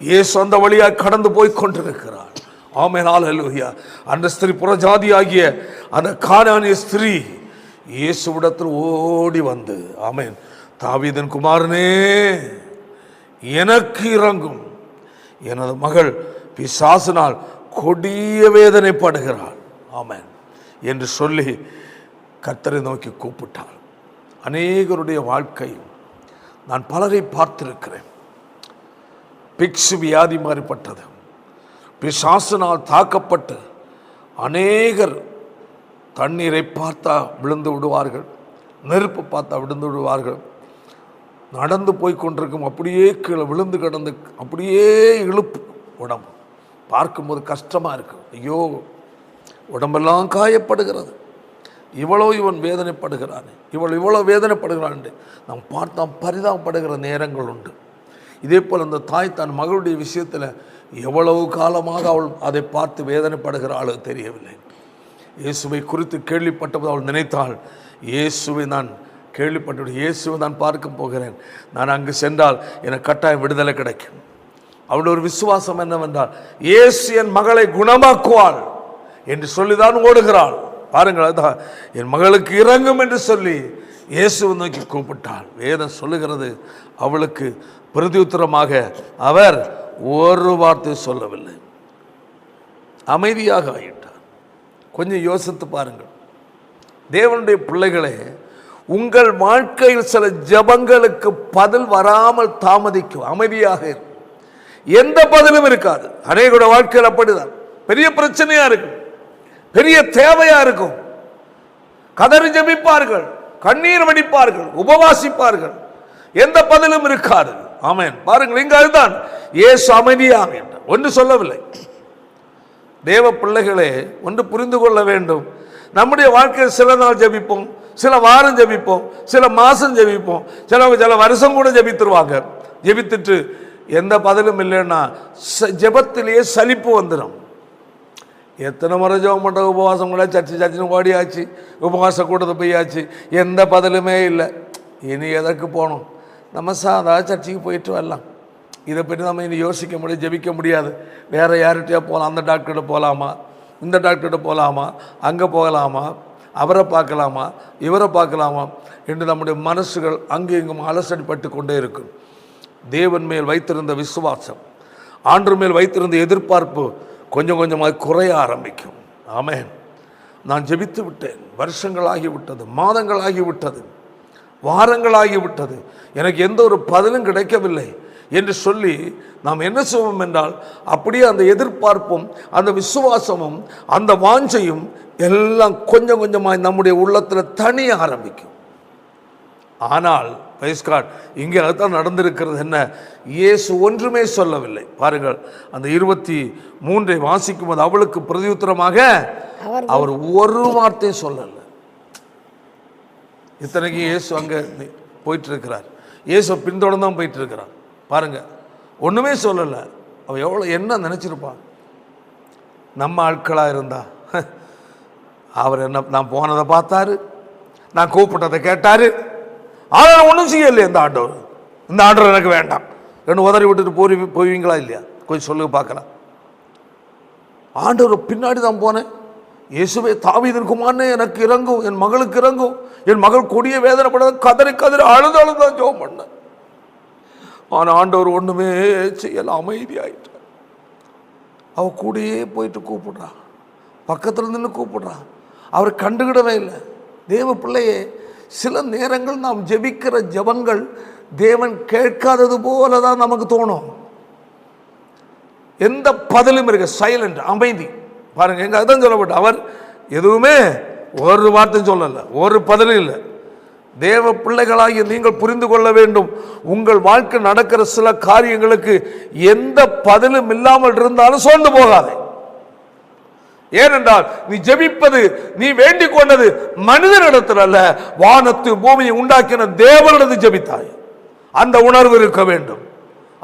இயேசு அந்த வழியாக கடந்து போய் கொண்டிருக்கிறாள். ஆமென், ஹல்லேலூயா. அந்த ஸ்திரீ, புறஜாதி ஆகிய அந்த கானானிய ஸ்திரீ இயேசுவிடத்தில் ஓடி வந்து, ஆமென், தாவீதின் குமாரனே எனக்கு இறங்கும், எனது மகள் பிசாசினால் கொடிய வேதனைப்படுகிறாள், ஆமென் என்று சொல்லி கர்த்தரை நோக்கி கூப்பிட்டாள். அநேகருடைய வாழ்க்கை நான் பலரை பார்த்திருக்கிறேன். பிக்ஸு வியாதி மாறிப்பட்டது, பிசாசினால் தாக்கப்பட்டு அநேகர் தண்ணீரை பார்த்தா விழுந்து விடுவார்கள், நெருப்பு பார்த்தா விழுந்து விடுவார்கள். நடந்து போய் கொண்டிருக்கும் அப்படியே கீழே விழுந்து கிடந்து அப்படியே இழுப்பு உடம்பு பார்க்கும்போது கஷ்டமாக இருக்கும். ஐயோ, உடம்பெல்லாம் காயப்படுகிறது, இவன் வேதனைப்படுகிறான், இவ்வளோ வேதனைப்படுகிறான் என்று நாம் பார்த்தா பரிதாபப்படுகிற நேரங்கள் உண்டு. இதே போல் அந்த தாய் தன் மகளுடைய விஷயத்தில் எவ்வளவு காலமாக அவள் அதை பார்த்து வேதனைப்படுகிறாளோ தெரியவில்லை. இயேசுவை குறித்து கேள்விப்பட்டபோது அவள் நினைத்தாள், இயேசுவை நான் கேள்விப்பட்டு இயேசுவை நான் பார்க்க போகிறேன், நான் அங்கு சென்றால் எனக்கு கட்டாயம் விடுதலை கிடைக்கும். அவளுடைய ஒரு விசுவாசம் என்னவென்றால், இயேசு என் மகளை குணமாக்குவாள் என்று சொல்லிதான் ஓடுகிறாள். பாருங்கள், அதான் என் மகளுக்கு இறங்கும் என்று சொல்லி இயேசுவை நோக்கி கூப்பிட்டாள். வேதம் சொல்லுகிறது, அவளுக்கு பிரதியுத்தரமாக அவர் ஒரு வார்த்தை சொல்லவில்லை, அமைதியாக ஆயிட்டார். கொஞ்சம் யோசித்து பாருங்கள் தேவனுடைய பிள்ளைகளே, உங்கள் வாழ்க்கையில் சில ஜெபங்களுக்கு பதில் வராமல் தாமதிக்கும். அமைதியாக இருக்கும், எந்த பதிலும் இருக்காது. அநேகருடைய வாழ்க்கையில் அப்படிதான். பெரிய பிரச்சனையா இருக்கும், பெரிய தேவையா இருக்கும், கதறி ஜெபிப்பார்கள், கண்ணீர் வடிப்பார்கள், உபவாசிப்பார்கள், எந்த பதிலும் இருக்காது. ஆமென். பாருங்கள், இங்க அதுதான் இயேசு அமைதியாக என்றார், ஒன்று சொல்லவில்லை. தேவ பிள்ளைகளே, ஒன்று புரிந்து கொள்ள வேண்டும். நம்முடைய வாழ்க்கையில் சில நாள் ஜெபிப்போம், சில வாரம் ஜெபிப்போம், சில மாதம் ஜெபிப்போம், சில வருஷம் கூட ஜெபித்துருவாங்க. ஜெபித்துட்டு எந்த பதிலும் இல்லைன்னா ஜெபத்திலேயே சலிப்பு வந்துடும். எத்தனை முறை ஜெபம் பண்ணுற உபவாசம் கூட சர்ச்சுன்னு ஓடியாச்சு, உபவாச கூட்டத்தை போயாச்சு, எந்த பதிலுமே இல்லை. இனி எதற்கு போகணும், நம்ம சாதா சர்ச்சுக்கு போயிட்டு வரலாம். இதை பற்றி நம்ம இனி யோசிக்க முடியாது, ஜெபிக்க முடியாது. வேறு யார்கிட்டயா போகலாம், அந்த டாக்டர்கிட்ட போகலாமா, இந்த டாக்டர்கிட்ட போகலாமா, அங்கே போகலாமா, அவரை பார்க்கலாமா, இவரை பார்க்கலாமா என்று நம்முடைய மனசுகள் அங்கே இங்கும் அலசடிப்பட்டு கொண்டே இருக்கும். தேவன் மேல் வைத்திருந்த விசுவாசம், ஆண்டவர் மேல் வைத்திருந்த எதிர்பார்ப்பு கொஞ்சம் கொஞ்சமாக குறைய ஆரம்பிக்கும். ஆமென். நான் ஜெபித்து விட்டேன், வருஷங்களாகிவிட்டது, மாதங்களாகிவிட்டது, வாரங்களாகிவிட்டது, எனக்கு எந்த ஒரு பதிலும் கிடைக்கவில்லை என்று சொல்லி நாம் என்ன செய்வோம் என்றால், அப்படியே அந்த எதிர்பார்ப்பும் அந்த விசுவாசமும் அந்த வாஞ்சையும் எல்லாம் கொஞ்சம் கொஞ்சமாக நம்முடைய உள்ளத்தில் தனிய ஆரம்பிக்கும். ஆனால் பிரைஸ் காட், இங்கே அதுதான் நடந்திருக்கிறது. என்ன, இயேசு ஒன்றுமே சொல்லவில்லை. பாருங்கள், அந்த 23 வாசிக்கும் போது அவளுக்கு பிரதியுத்தரமாக அவர் ஒரு வார்த்தை சொல்லலை. இத்தனைக்கு இயேசு அங்கே போயிட்டு இருக்கிறார், இயேசு பின்தொடர்ந்து தான் போயிட்டு இருக்கிறார். பாருங்க, ஒன்றுமே சொல்லலை. அவள் எவ்வளோ என்ன நினச்சிருப்பான். நம்ம ஆட்களாக இருந்தா அவர் என்ன, நான் போனதை பார்த்தாரு, நான் கூப்பிட்டதை கேட்டார், ஆனால் ஒன்றும் செய்யலையே இந்த ஆண்டவர். இந்த ஆண்டவர் எனக்கு வேண்டாம் ரெண்டு உதறி விட்டுட்டு போவீங்களா இல்லையா? கொஞ்சம் சொல்லுங்க பார்க்கலாம். ஆண்டவர் பின்னாடி தான் போனேன். இயேசுவே, தாவீதின் குமாரனே எனக்கு இறங்கும், என் மகளுக்கு இறங்கும், என் மகள் கொடிய வேதனைப்பட கதறி அழுது தான் ஜெபம் பண்ணேன். ஆனால் ஆண்டவர் ஒன்றுமே செய்யலாம், அமைதியாயிட்டு. அவ கூடயே போயிட்டு கூப்பிடுறா, பக்கத்தில் நின்று கூப்பிடுறா, அவர் கண்டுகிடவே இல்லை. தேவ பிள்ளையே, சில நேரங்கள் நாம் ஜெபிக்கிற ஜெபங்கள் தேவன் கேட்காதது போல தான் நமக்கு தோணும். எந்த பதிலும் இருக்க, சைலண்ட், அமைதி. பாருங்க, எங்க அதான் சொல்லப்பட்ட, அவர் எதுவுமே ஒரு வார்த்தை சொல்லலை, ஒரு பதிலும் இல்லை. தேவ பிள்ளைகளாகிய நீங்கள் புரிந்து கொள்ள வேண்டும், உங்கள் வாழ்க்கை நடக்கிற சில காரியங்களுக்கு எந்த பதிலும் இல்லாமல் இருந்தாலும் சோர்ந்து போகாதே. ஏனென்றால் நீ ஜெபிப்பது, நீ வேண்டிக் கொண்டது மனிதனிடத்தில் அல்ல, வானத்து பூமியை உண்டாக்கின தேவனிடத்தில் ஜெபித்தாய். அந்த உணர்வு இருக்க வேண்டும்.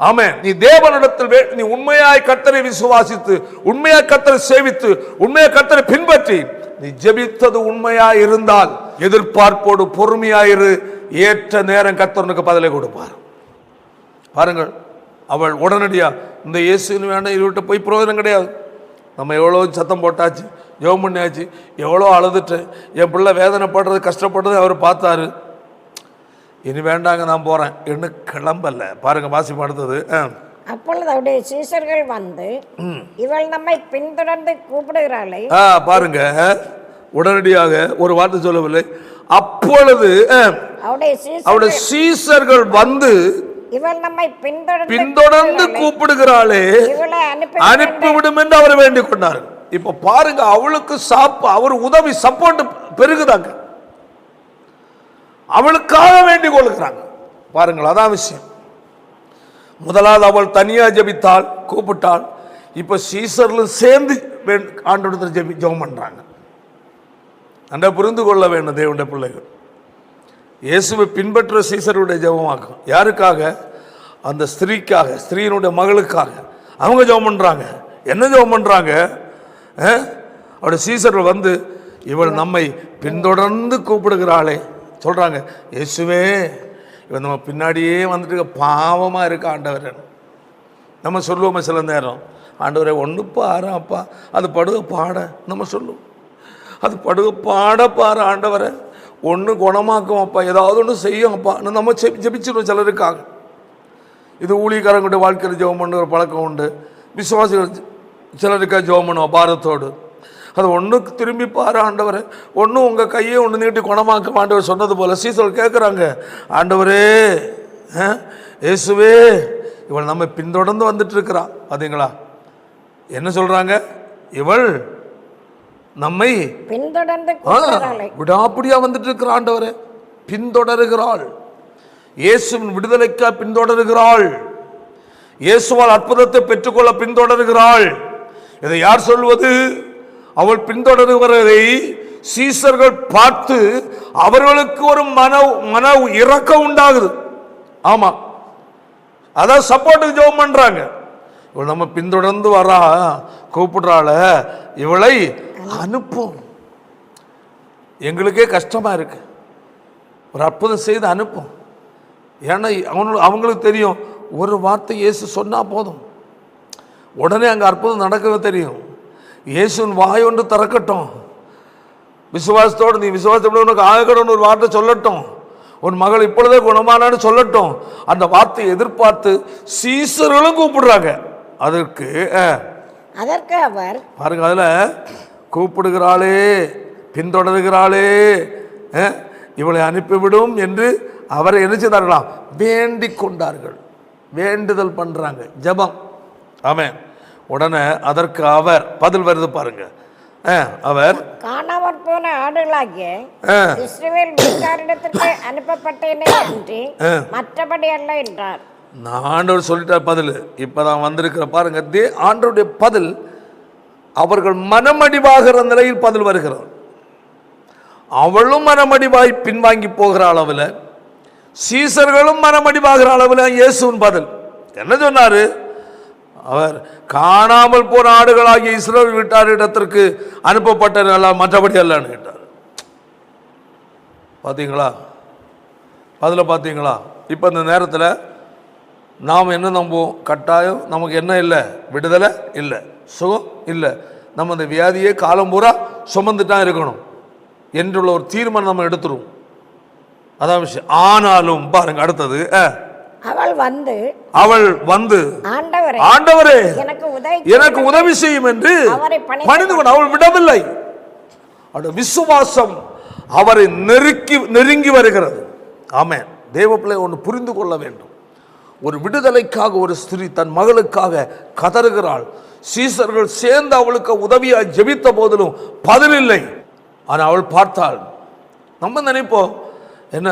ஆமென். நீ தேவனிடத்தில் நீ உண்மையாய் கர்த்தரை விசுவாசித்து, உண்மையாய் கர்த்தரை சேவித்து, உண்மையாய் கர்த்தரை பின்பற்றி நீ ஜெபித்தது உண்மையாய் இருந்தால் எதிர்பார்ப்போடு பொறுமையாயிரு, ஏற்ற நேரம் கர்த்தருக்கு பதிலை கொடுப்பார். பாருங்கள், அவள் உடனடியா இந்த இயேசுன்னு வேண்டாம், இவர்கிட்ட போய் பிரயோஜனம் கிடையாது, நம்ம எவ்வளோ சத்தம் போட்டாச்சு, ஜெபம் பண்ணியாச்சு, எவ்வளோ அழுதுட்டு, என் பிள்ளை வேதனைப்படுறது கஷ்டப்படுறது அவர் பார்த்தாரு, இனி வேண்டாங்க நான் போகிறேன் என்ன கிளம்பல. பாருங்க, வாசி அடுத்தது அப்பொழுது அவருடைய சீஷர்கள் வந்து இவள் நம்மை பின்தொடர்ந்து கூப்பிடுகிறாளே. பாருங்க, உடனடியாக ஒரு வார்த்தை சொல்லவில்லை. அப்பொழுது அவருடைய சீஷர்கள் வந்து இவள் நம்மை பின்தொடர்ந்து கூப்பிடுகிறாளே, அனுப்பிவிடும் என்று அவர் வேண்டிக் கொண்டார். இப்ப பாருங்க, அவளுக்கு அவர் உதவி சப்போர்ட் பெருகுதாங்க, அவளுக்காக வேண்டிக் கொள்கிறாங்க. பாருங்கள், அதான் விஷயம். முதலாவது அவள் தனியா ஜெபித்தாள், கூப்பிட்டாள். இப்ப சீசர்களும் சேர்ந்து ஆண்டவரிடத்தில் ஜெபம் பண்றாங்க. அண்ட புரிந்து கொள்ள வேண்டும் தேவனுடைய பிள்ளைகள். இயேசுவை பின்பற்ற சீசருடைய ஜெபமாகும். யாருக்காக? அந்த ஸ்திரீக்காக, ஸ்திரீனுடைய மகளுக்காக அவங்க ஜெபம் பண்றாங்க. என்ன ஜெபம் பண்றாங்க? அவருடைய சீசர்கள் வந்து இவள் நம்மை பின்தொடர்ந்து கூப்பிடுகிறாளே சொல்றாங்க, இயேசுவே இவன் நம்ம பின்னாடியே வந்துட்டு பாவமாக இருக்க ஆண்டவர். நம்ம சொல்லுவோமே சில நேரம், ஆண்டவரை ஒன்று பாரு அப்பா, அது படுக பாட நம்ம சொல்லுவோம், அது படுக பாட பாரு ஆண்டவரை, ஒன்று குணமாக்கும் அப்பா, ஏதாவது ஒன்று செய்யும் அப்பா நம்ம ஜெபிச்சிருவோம் சிலருக்காக. இது ஊழியக்காரங்களுடைய வாழ்க்கையில் ஜெபம் பண்ணுற பழக்கம் உண்டு. விசுவாசிகள் சிலருக்காக ஜெபம் பண்ணுவோம் பாரத்தோடு. அது ஒன்று திரும்பி பாரு ஆண்டவரை, ஒன்று உங்கள் கையை ஒன்று நீட்டி குணமாக்க ஆண்டவர் சொன்னது போல் சீசர்கள் கேட்குறாங்க, ஆண்டவரே இயேசுவே இவள் நம்ம பின்தொடர்ந்து வந்துட்டு இருக்கிறா. பார்த்தீங்களா என்ன சொல்கிறாங்க? இவள் நம்மை பின்தொடர்ந்து விடாப்பிடியா வந்துட்டு இருக்கிற ஆண்டவரே, பின்தொடருகிறாள். இயேசுவின் விடுதலைக்கா பின்தொடருகிறாள். இயேசுவால் அற்புதத்தை பெற்றுக்கொள்ள பின்தொடருகிறாள். இதை யார் சொல்வது? அவள் பின்தொடருகிறதை சீசர்கள் பார்த்து அவர்களுக்கு ஒரு மன இரக்கம் உண்டாகுது. ஆமா, அதான் சப்போர்ட்டுக்கு ஜெபம் பண்றாங்க. இவள் நம்ம பின்தொடர்ந்து வரா, கூப்பிடுறாள, இவளை அனுப்பும். எங்களுக்கே கஷ்டமா இருக்கு, ஒரு அற்புதம் செய்து அனுப்பும். ஏன்னா அவங்களுக்கு தெரியும், ஒரு வார்த்தை இயேசு சொன்னா போதும், உடனே அங்கே அற்புதம் நடக்க தெரியும். இயேசுவின் வாய் ஒன்று திறக்கட்டும், விசுவாசத்தோடு நீ விசுவாசத்தோடு உனக்கு ஆகணும்னு ஒரு வார்த்தை சொல்லட்டும், உன் மகள் இப்பொழுதே குணமானான்னு சொல்லட்டும். அந்த வார்த்தையை எதிர்பார்த்து சீசர்களும் கூப்பிடுறாங்க. அதற்கு அவர் பாருங்க, அதுல கூப்பிடுகிறாளே, பின்தொடர்கிறாளே, இவளை அனுப்பிவிடும் என்று அவரை என்ன செய்தார்களாம்? வேண்டிக் கொண்டார்கள். வேண்டுதல் பண்றாங்க, ஜெபம். ஆமென். உடனே அதற்கு அவர் பதில் வருது பாருங்க. அவர் காணாமற் போன ஆடுகளாகிய இஸ்ரவேல் வீட்டாரிடத்திற்கு அனுப்பப்பட்டேனே அன்றி மற்றபடி அல்ல என்றார். ஆண்டவர் சொல்லிட்டார் பதில். இப்பதான் வந்திருக்கிற பாருங்க, ஆண்டவருடைய பதில் அவர்கள் மனமடிவாகிற நிலையில் பதில் வருகிறார். அவளும் மனமடிவாய் பின்வாங்கி போகிற அளவில், சீசர்களும் மனமடிவாகிற அளவில் இயேசுவின் பதில் என்ன சொன்னாரு? அவர் காணாமல் போன ஆடுகளாகிய இஸ்ரவேல் வீட்டாரிடத்திற்கு அனுப்பப்பட்ட மற்றபடி அல்லன்னு கேட்டார். பார்த்தீங்களா பதில்? பார்த்தீங்களா? இப்போ இந்த நேரத்தில் நாம் என்ன நம்புவோம்? கட்டாயம் நமக்கு என்ன இல்லை? விடுதலை இல்லை, சுகம் இல்லை, நம்ம இந்த வியாதியை காலம் பூரா சுமந்துட்டான் இருக்கணும் என்றுள்ள ஒரு தீர்மானம் நம்ம எடுத்துருவோம். அதான் விஷயம். ஆனாலும் பாருங்க அடுத்தது, அவள் வந்து ஆண்டவரே எனக்கு உதவி செய்யும் என்று பணிந்து கொண்டு அவள் விடவில்லை. அவருடைய விசுவாசம் அவரை நெருங்கி வருகிறது. ஆமென். தேவப்பிள்ளை ஒன்று புரிந்து கொள்ள வேண்டும். ஒரு விடுதலைக்காக ஒரு ஸ்திரீ தன் மகளுக்காக கதறுகிறாள். சீசர்கள் சேர்ந்து அவளுக்கு உதவியாக ஜெபித்த போதிலும் பதிலில்லை. ஆனால் அவள் பார்த்தாள். நம்ம நினைப்போம், என்ன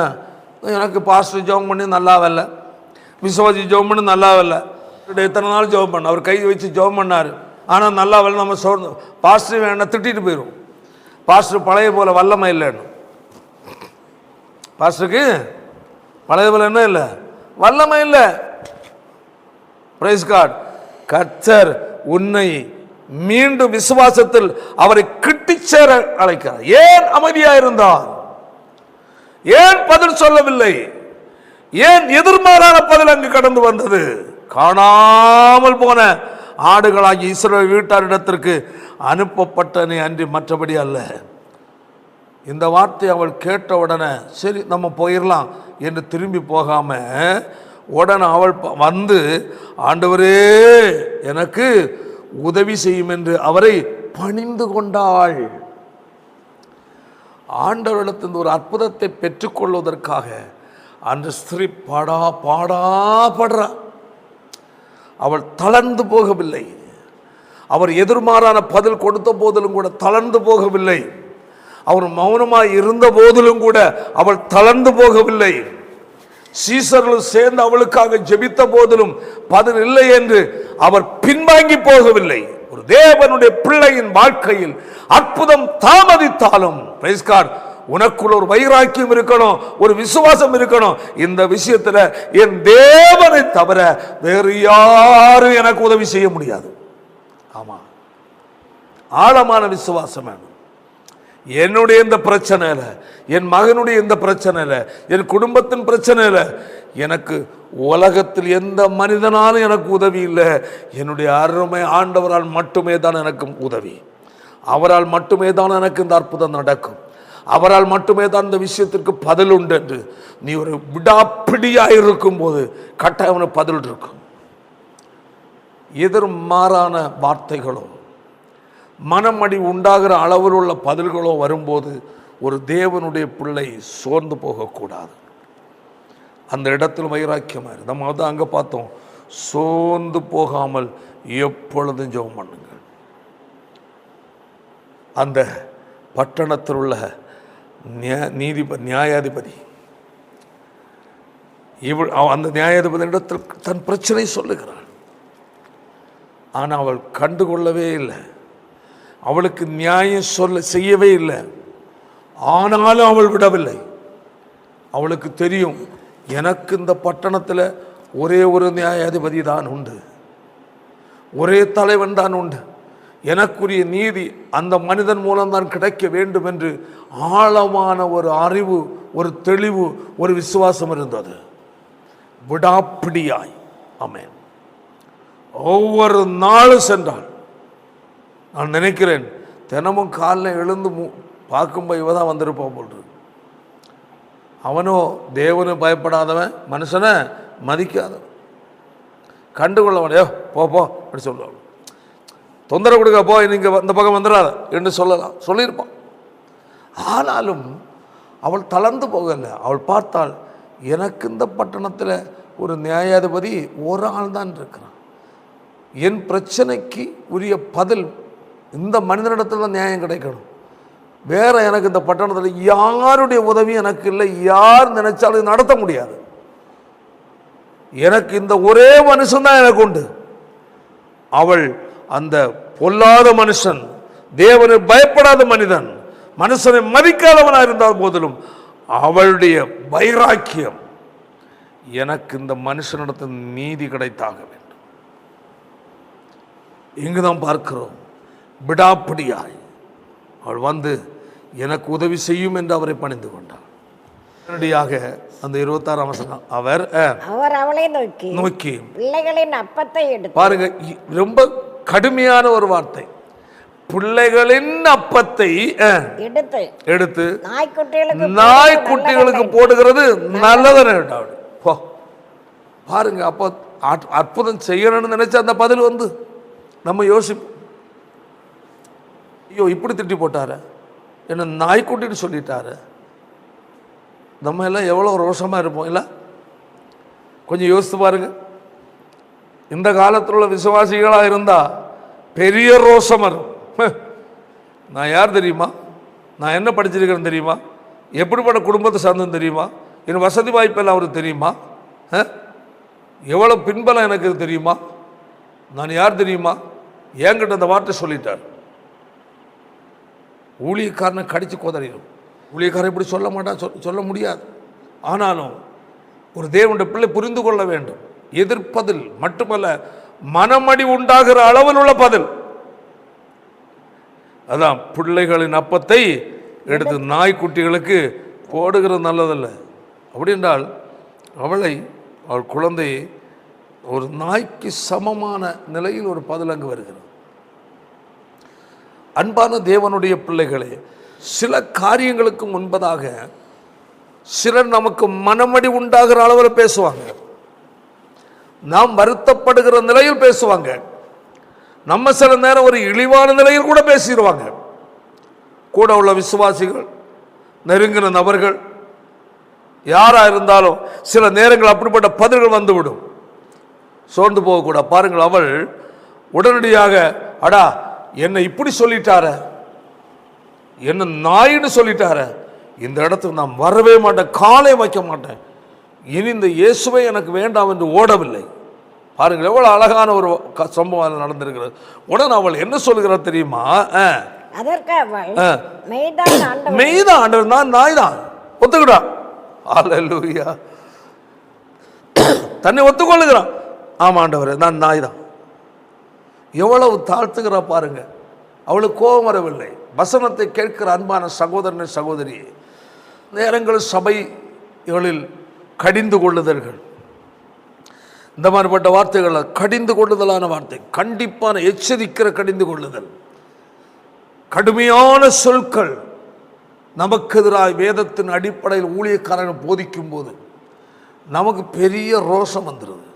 எனக்கு பாஸ்டர் ஜெபம் பண்ணி நல்லா வரல, விசுவாசி ஜெபம் பண்ணி நல்லா வரல, எத்தனை நாள் ஜெபம் பண்ண, அவர் கை வச்சு ஜெபம் பண்ணார், ஆனால் நல்லா வரல. நம்ம சொல்றோம் பாஸ்டர் வேணா திட்டிட்டு போயிடும். பாஸ்டர் பழைய போல வல்லமை இல்லைன்னு. பாஸ்டருக்கு பழைய போல என்ன இல்லை? வல்லமை இல்லை. Praise God. கர்த்தர் உன்னை மீண்டும் விசுவாசத்தில் அவரை கிட்டி சேர அழைக்கிறார். ஏன் அமைதியா இருந்தார்? ஏன் பதில் சொல்லவில்லை? ஏன் எதிர்மாறான பதில் அங்கு கடந்து வந்தது? காணாமல் போன ஆடுகளாகி இஸ்ரவேல் வீட்டாரிடத்திற்கு அனுப்பப்பட்டனே அன்றி மற்றபடி அல்ல. இந்த வார்த்தை அவள் கேட்ட உடனே சரி நம்ம போயிடலாம் என்று திரும்பி போகாம உடனே அவள் வந்து ஆண்டவரே எனக்கு உதவி செய்யும் என்று அவரை பணிந்து கொண்டாள். ஆண்டவரிடத்திலிருந்து ஒரு அற்புதத்தை பெற்றுக்கொள்வதற்காக அந்த ஸ்திரீ பாடாப்படுறா. அவள் தளர்ந்து போகவில்லை. அவர் எதிர்மாறான பதில் கொடுத்த போதிலும் கூட தளர்ந்து போகவில்லை. அவர் மௌனமாய் இருந்த போதிலும் கூட அவள் தளர்ந்து போகவில்லை. சீசர்கள் சேர்ந்து அவளுக்காக ஜெபித்த போதிலும் பதில் இல்லை என்று அவர் பின்வாங்கி போகவில்லை. ஒரு தேவனுடைய பிள்ளையின் வாழ்க்கையில் அற்புதம் தாமதித்தாலும் பிரைஸ் காட், உனக்குள்ள ஒரு வைராக்கியம் இருக்கணும், ஒரு விசுவாசம் இருக்கணும். இந்த விஷயத்துல என் தேவனை தவிர வேறு யாரும் எனக்கு உதவி செய்ய முடியாது. ஆமா, ஆழமான விசுவாசம் வேணும். என்னுடைய இந்த பிரச்சனையில, என் மகனுடைய இந்த பிரச்சனையில, என் குடும்பத்தின் பிரச்சனையில எனக்கு உலகத்தில் எந்த மனிதனாலும் எனக்கு உதவி இல்லை. என்னுடைய அருமை ஆண்டவரால் மட்டுமே தான் எனக்கு உதவி. அவரால் மட்டுமே தான் எனக்கு இந்த அற்புதம் நடக்கும். அவரால் மட்டுமே தான் இந்த விஷயத்திற்கு பதில் உண்டு என்று நீ ஒரு விடாப்பிடியாக இருக்கும் போது கட்டாயம் பதில் இருக்கும். எதிர்மாறான வார்த்தைகளோ மனமடி உண்டாகிற அளவில் உள்ள பதில்களோ வரும்போது ஒரு தேவனுடைய பிள்ளை சோர்ந்து போகக்கூடாது. அந்த இடத்தில் வைராக்கியமாக இருக்கு. நம்ம வந்து அங்கே பார்த்தோம், சோர்ந்து போகாமல் எப்பொழுதும் ஜெபம் பண்ணுங்கள். அந்த பட்டணத்தில் உள்ள நியாயாதிபதி அந்த நியாயாதிபதி இடத்தில் தன் பிரச்சனை சொல்லுகிறாள். ஆனால் அவள் கண்டுகொள்ளவே இல்லை. அவளுக்கு நியாயம் செய்யவே இல்லை. ஆனாலும் அவள் விடவில்லை. அவளுக்கு தெரியும், எனக்கு இந்த பட்டணத்தில் ஒரே ஒரு நியாயாதிபதி தான் உண்டு, ஒரே தலைவன் தான் உண்டு, எனக்குரிய நீதி அந்த மனிதன் மூலம்தான் கிடைக்க வேண்டும் என்று ஆழமான ஒரு அறிவு, ஒரு தெளிவு, ஒரு விசுவாசம் இருந்தது. விடாப்பிடியாய் ஆமென் ஒவ்வொரு நாளும் சென்றாள். நான் நினைக்கிறேன் தினமும் காலைல எழுந்து பார்க்கும்போது இவ தான் வந்திருப்பான் போல். அவனோ தேவனு பயப்படாதவன், மனுஷனை மதிக்காதவன், கண்டுகொள்ளவன். போ அப்படி சொல்லுவான். தொந்தரவு கொடுக்க போ, நீங்கள் இந்த பக்கம் வந்துடாத என்று சொல்லியிருப்பான். ஆனாலும் அவள் தளர்ந்து போகலை. அவள் பார்த்தாள், எனக்கு இந்த பட்டணத்தில் ஒரு நியாயாதிபதி ஒரு ஆள் தான் இருக்கிறான். என் பிரச்சனைக்கு உரிய பதில் இந்த மனிதனிடத்துல நியாயம் கிடைக்கணும். வேற எனக்கு இந்த பட்டணத்தில் யாருடைய உதவி எனக்கு இல்லை. யார் நினைச்சாலும் நடத்த முடியாது. எனக்கு இந்த ஒரே மனுஷன் தான் எனக்கு உண்டு. அவள் அந்த பொல்லாத மனுஷன், தேவனை பயப்படாத மனிதன், மனுஷனை மதிக்காதவனாக இருந்தால் போதிலும் அவளுடைய வைராக்கியம், எனக்கு இந்த மனுஷனிடத்தில் நீதி கிடைத்தாக வேண்டும். இங்குதான் பார்க்கிறோம், விடாப்பிடியாய் அவள் வந்து எனக்கு உதவி செய்யும் என்று அவரை பணிந்து கொண்டார். உடனடியாக அந்த 26ஆம் வசனம், அவர் அவளை நோக்கி பிள்ளைகளின் அப்பத்தை எடுத்து, பாருங்க ரொம்ப கடுமையான ஒரு வார்த்தை, பிள்ளைகளின் அப்பத்தை எடுத்து நாய்க்குட்டிகளுக்கு போடுகிறது நல்லதன. பாருங்க, அப்போ அற்புதம் செய்யணும்னு நினைச்ச அந்த பதில் வந்து நம்ம யோசிப்போம், ஐயோ இப்படி திட்டி போட்டாரு, என்ன நாய்க்குட்டின்னு சொல்லிட்டாரு. நம்ம எல்லாம் எவ்வளோ ரோஷமாக இருப்போம் இல்லை? கொஞ்சம் யோசித்து பாருங்க. இந்த காலத்தில் உள்ள விசுவாசிகளாக இருந்தால் பெரிய ரோஷம் வரும். நான் யார் தெரியுமா, நான் என்ன படிச்சிருக்கிறேன் தெரியுமா, எப்படிப்பட்ட குடும்பத்தை சார்ந்தது தெரியுமா, என் வசதி வாய்ப்பெல்லாம் அவருக்கு தெரியுமா, எவ்வளோ பின்பலம் எனக்கு தெரியுமா, நான் யார் தெரியுமா, என்கிட்ட அந்த வார்த்தை சொல்லிட்டார். ஊழியக்காரனை கடிச்சு கோதறிடும். ஊழியக்காரன் இப்படி சொல்ல மாட்டான், சொல்ல முடியாது. ஆனாலும் ஒரு தேவனுடைய பிள்ளை புரிந்து கொள்ள வேண்டும், எதிர்ப்பதில் மட்டுமல்ல மனமடி உண்டாகிற அளவில் உள்ள பதில். அதான் பிள்ளைகளின் அப்பத்தை எடுத்து நாய்க்குட்டிகளுக்கு போடுகிறது நல்லதல்ல. அப்படி என்றால் அவள் குழந்தையை ஒரு நாய்க்கு சமமான நிலையில் ஒரு பதில் அங்கு வருகிறது. அன்பான தேவனுடைய பிள்ளைகளே, சில காரியங்களுக்கு முன்பதாக சிலர் நமக்கு மனமடி உண்டாகிற அளவில் பேசுவாங்க. நாம் வருத்தப்படுகிற நிலையில் பேசுவாங்க. நம்ம சில நேரம் ஒரு இழிவான நிலையில் கூட பேசிடுவாங்க. கூட உள்ள விசுவாசிகள், நெருங்கின நபர்கள் யாரா இருந்தாலும் சில நேரங்கள் அப்படிப்பட்ட பதில்கள் வந்துவிடும். சோர்ந்து போகக்கூடாது. பாருங்கள், அவள் உடனடியாக, அடா என்னை இப்படி சொல்லிட்டார, என்ன நாயின்னு சொல்லிட்டார, இந்த இடத்துக்கு நான் வரவே மாட்டேன், காலை வைக்க மாட்டேன், இனி இந்த இயேசுவை எனக்கு வேண்டாம் என்று ஓடவில்லை. பாருங்கள் எவ்வளவு அழகான ஒரு சம்பவம் நடந்திருக்கிறது. உடனே அவள் என்ன சொல்லுகிறார் தெரியுமா? மெய்தான் ஆண்டவர், நான் நாய் தான், ஒத்துக்கிட்டா. அல்லேலூயா. தன்னை ஒத்துக்கொள்ளுகிறான். ஆமா ஆண்டவரே, நான் நாய் தான். எவ்வளவு தாழ்த்துகிறா பாருங்க. அவளுக்கு கோபம் வரவில்லை. வசனத்தை கேட்கிற அன்பான சகோதரனை சகோதரி, நேரங்கள் சபைகளில் கடிந்து கொள்ளுதல்கள், இந்த மாதிரிப்பட்ட வார்த்தைகள், கடிந்து கொள்ளுதலான வார்த்தை, கண்டிப்பான எச்சரிக்கிற கடிந்து கொள்ளுதல், கடுமையான சொற்கள் நமக்கு எதிராக வேதத்தின் அடிப்படையில் ஊழியக்காரர்கள் போதிக்கும் போது நமக்கு பெரிய ரோஷம் வந்துடுது.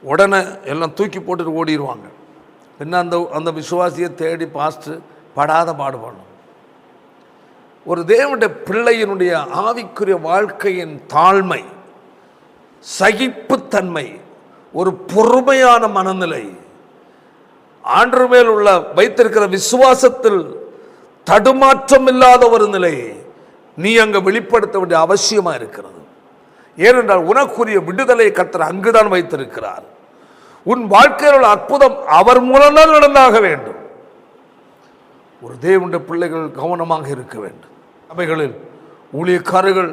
உடனே எல்லாம் தூக்கி போட்டுட்டு ஓடிடுவாங்க. என்ன அந்த விசுவாசியை தேடி பாஸ்ட் படாத பாடுபடணும். ஒரு தேவனுடைய பிள்ளையினுடைய ஆவிக்குரிய வாழ்க்கையின் தாழ்மை, சகிப்புத்தன்மை, ஒரு பொறுமையான மனநிலை, ஆண்டவர் மேல் உள்ள வைத்திருக்கிற விசுவாசத்தில் தடுமாற்றம் இல்லாத ஒரு நிலையை நீ அங்கு வெளிப்படுத்த வேண்டிய அவசியமா இருக்கிறது. ஏனென்றால் உனக்குரிய விடுதலை கர்த்தர் அங்குதான் வைத்திருக்கிறார். உன் வாழ்க்கையில் உள்ள அற்புதம் அவர் மூலம்தான் நடந்தாக வேண்டும். ஒரு தேவனுடைய பிள்ளைகள் கவனமாக இருக்க வேண்டும். சபைகளில் ஊழியக்காரர்கள்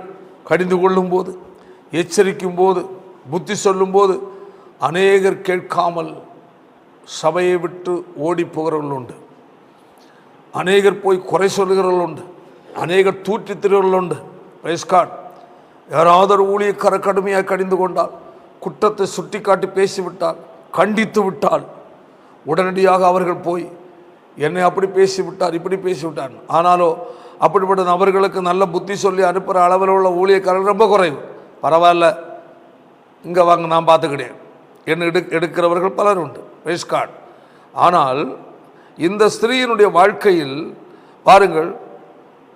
கடிந்து கொள்ளும் போது, எச்சரிக்கும் போது, புத்தி சொல்லும் போது அநேகர் கேட்காமல் சபையை விட்டு ஓடி போகிறவர்கள் உண்டு. அநேகர் போய் குறை சொல்லுகிறவர்கள் உண்டு. அநேகர் தூற்றி திருவர்கள் உண்டு. Praise God. யாராவது ஒரு ஊழியக்கார கடுமையாக கடிந்து கொண்டால், குற்றத்தை சுட்டி காட்டி பேசிவிட்டால், கண்டித்து விட்டால், உடனடியாக அவர்கள் போய் என்னை அப்படி பேசிவிட்டார், இப்படி பேசிவிட்டார். ஆனாலும் அப்படிப்பட்ட நபர்களுக்கு நல்ல புத்தி சொல்லி அனுப்புகிற அளவில் உள்ள ஊழியக்காரர்கள் ரொம்ப குறைவு. பரவாயில்ல, இங்கே வாங்க, நான் பார்த்துக்கிட்டேன் என்ன எடுக்கிறவர்கள் பலர் உண்டு. Praise God. ஆனால் இந்த ஸ்திரீயினுடைய வாழ்க்கையில் பாருங்கள்,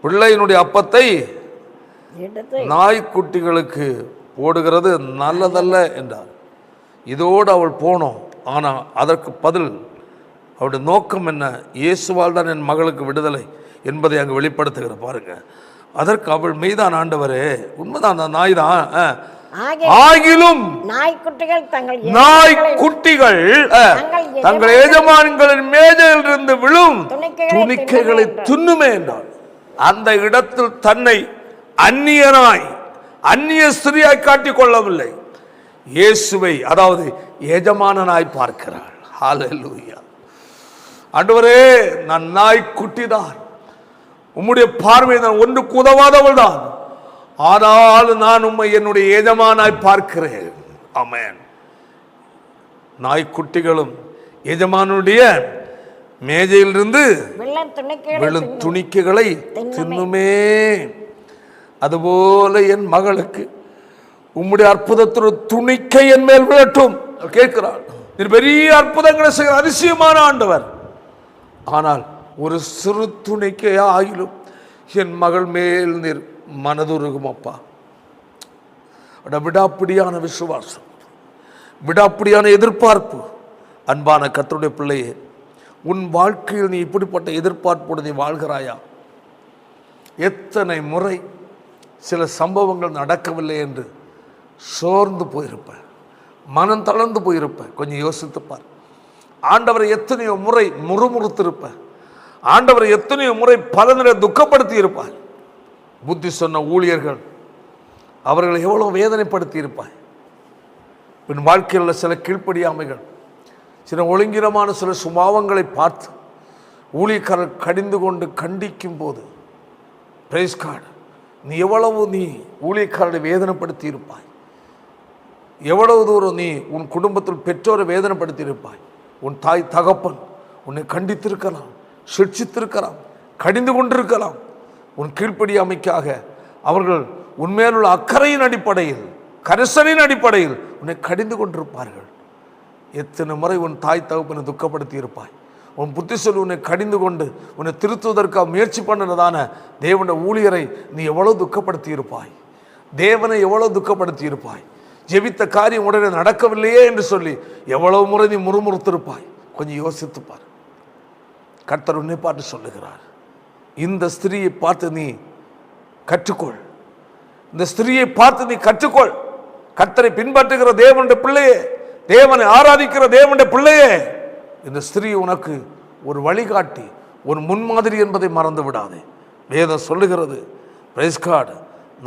பிள்ளையினுடைய அப்பத்தை நாய்க்குட்டிகளுக்கு போடுகிறது நல்லதல்ல என்றார். இதோடு அவள் போனோம். ஆனால் அதற்கு பதில் அவருடைய நோக்கம் என்ன? இயேசுவால் தான் என் மகளுக்கு விடுதலை என்பதை அங்கு வெளிப்படுத்துகிற பாருங்க. அதற்கு அவள் மெய்தான் ஆண்டவரே, உண்மைதான், அந்த நாய் தான். ஆகிலும் நாய்க்குட்டிகள் தங்கள் எஜமான்களின் மேஜையில் இருந்து விழும் துணிக்கைகளை துண்ணுமே என்றார். அந்த இடத்தில் தன்னை அந்நியனாய், அந்நிய ஸ்திரியாய் காட்டிக் கொள்ளவில்லை, இயேசுவை, அதாவது எஜமானனாய் பார்க்கிறாள். ஹல்லேலூயா. ஆண்டவரே, நான் நாய்க்குட்டி தான், உம்முடைய பார்வை நான் ஒன்றுக்கு உதவாதவள் தான், ஆனால் நான் உம்மை என்னுடைய எஜமானாய் பார்க்கிறேன். ஆமென். நாய்க்குட்டிகளும் எஜமானுடைய மேஜையிலிருந்து விழும் துணிக்கைகளை தின்னுமே. அதுபோல என் மகளுக்கு உம்முடைய அற்புதத்தோட துணிக்கை என் மேல் விழட்டும் கேட்கிறாள். பெரிய அற்புதங்களை செய்கிற அதிசயமான ஆண்டவர். ஆனால் ஒரு சிறு துணிக்கையா ஆகிலும் என் மகள் மேல் நீர் மனதுருகும் அப்பா. விடாப்பிடியான விசுவாசம், விடாப்பிடியான எதிர்பார்ப்பு. அன்பான கர்த்தருடைய பிள்ளையே, உன் வாழ்க்கையில் நீ இப்படிப்பட்ட எதிர்பார்ப்போடு நீ வாழ்கிறாயா? எத்தனை முறை சில சம்பவங்கள் நடக்கவில்லை என்று சோர்ந்து போயிருப்ப, மனம் தளர்ந்து போயிருப்ப. கொஞ்சம் யோசித்துப்பார். ஆண்டவரை எத்தனையோ முறை முறுமுறுத்திருப்ப, ஆண்டவரை எத்தனையோ முறை பல நிலை துக்கப்படுத்தி இருப்பார். புத்தி சொன்ன ஊழியர்கள் அவர்களை எவ்வளோ வேதனைப்படுத்தி இருப்பார். என் வாழ்க்கையில் உள்ள சில கீழ்ப்படியாமைகள், சில ஒழுங்கினமான சில சுபாவங்களை பார்த்து ஊழியக்காரர் கடிந்து கொண்டு கண்டிக்கும் போது, பிரைஸ் காட், நீ எவ்வளவு நீ ஊழியக்காரரை வேதனைப்படுத்தி இருப்பாய். எவ்வளவு தூரம் நீ உன் குடும்பத்தில் பெற்றோரை வேதனைப்படுத்தி இருப்பாய். உன் தாய் தகப்பன் உன்னை கண்டித்திருக்கலாம், சிக்ஷித்திருக்கலாம், கடிந்து கொண்டிருக்கலாம். உன் கீழ்ப்படியாமைக்காக அவர்கள் உன்மேலுள்ள அக்கறையின் அடிப்படையில் கரிசனின் அடிப்படையில் உன்னை கடிந்து கொண்டிருப்பார்கள். எத்தனை முறை உன் தாய் தகப்பனை துக்கப்படுத்தி இருப்பாய். உன் புத்தி சொல்லி உன்னை கடிந்து கொண்டு உன்னை திருத்துவதற்காக முயற்சி பண்ணுறதான தேவனுடைய ஊழியரை நீ எவ்வளோ துக்கப்படுத்தி இருப்பாய். தேவனை எவ்வளோ துக்கப்படுத்தி இருப்பாய். ஜெபித்த காரியம் உடனே நடக்கவில்லையே என்று சொல்லி எவ்வளவு முறை நீ முறுமுறுத்திருப்பாய். கொஞ்சம் யோசித்துப்பார். கர்த்தர் உன்னை பார்த்து சொல்லுகிறார், இந்த ஸ்திரியை பார்த்து நீ கற்றுக்கொள். இந்த ஸ்திரியை பார்த்து நீ கற்றுக்கொள். கர்த்தரை பின்பற்றுகிற தேவனுடைய பிள்ளையே, தேவனை ஆராதிக்கிற தேவனுடைய பிள்ளையே, இந்த ஸ்திரீ உனக்கு ஒரு வழிகாட்டி, ஒரு முன்மாதிரி என்பதை மறந்து விடாதே. வேதம் சொல்லுகிறது, பிரைஸ் காட்,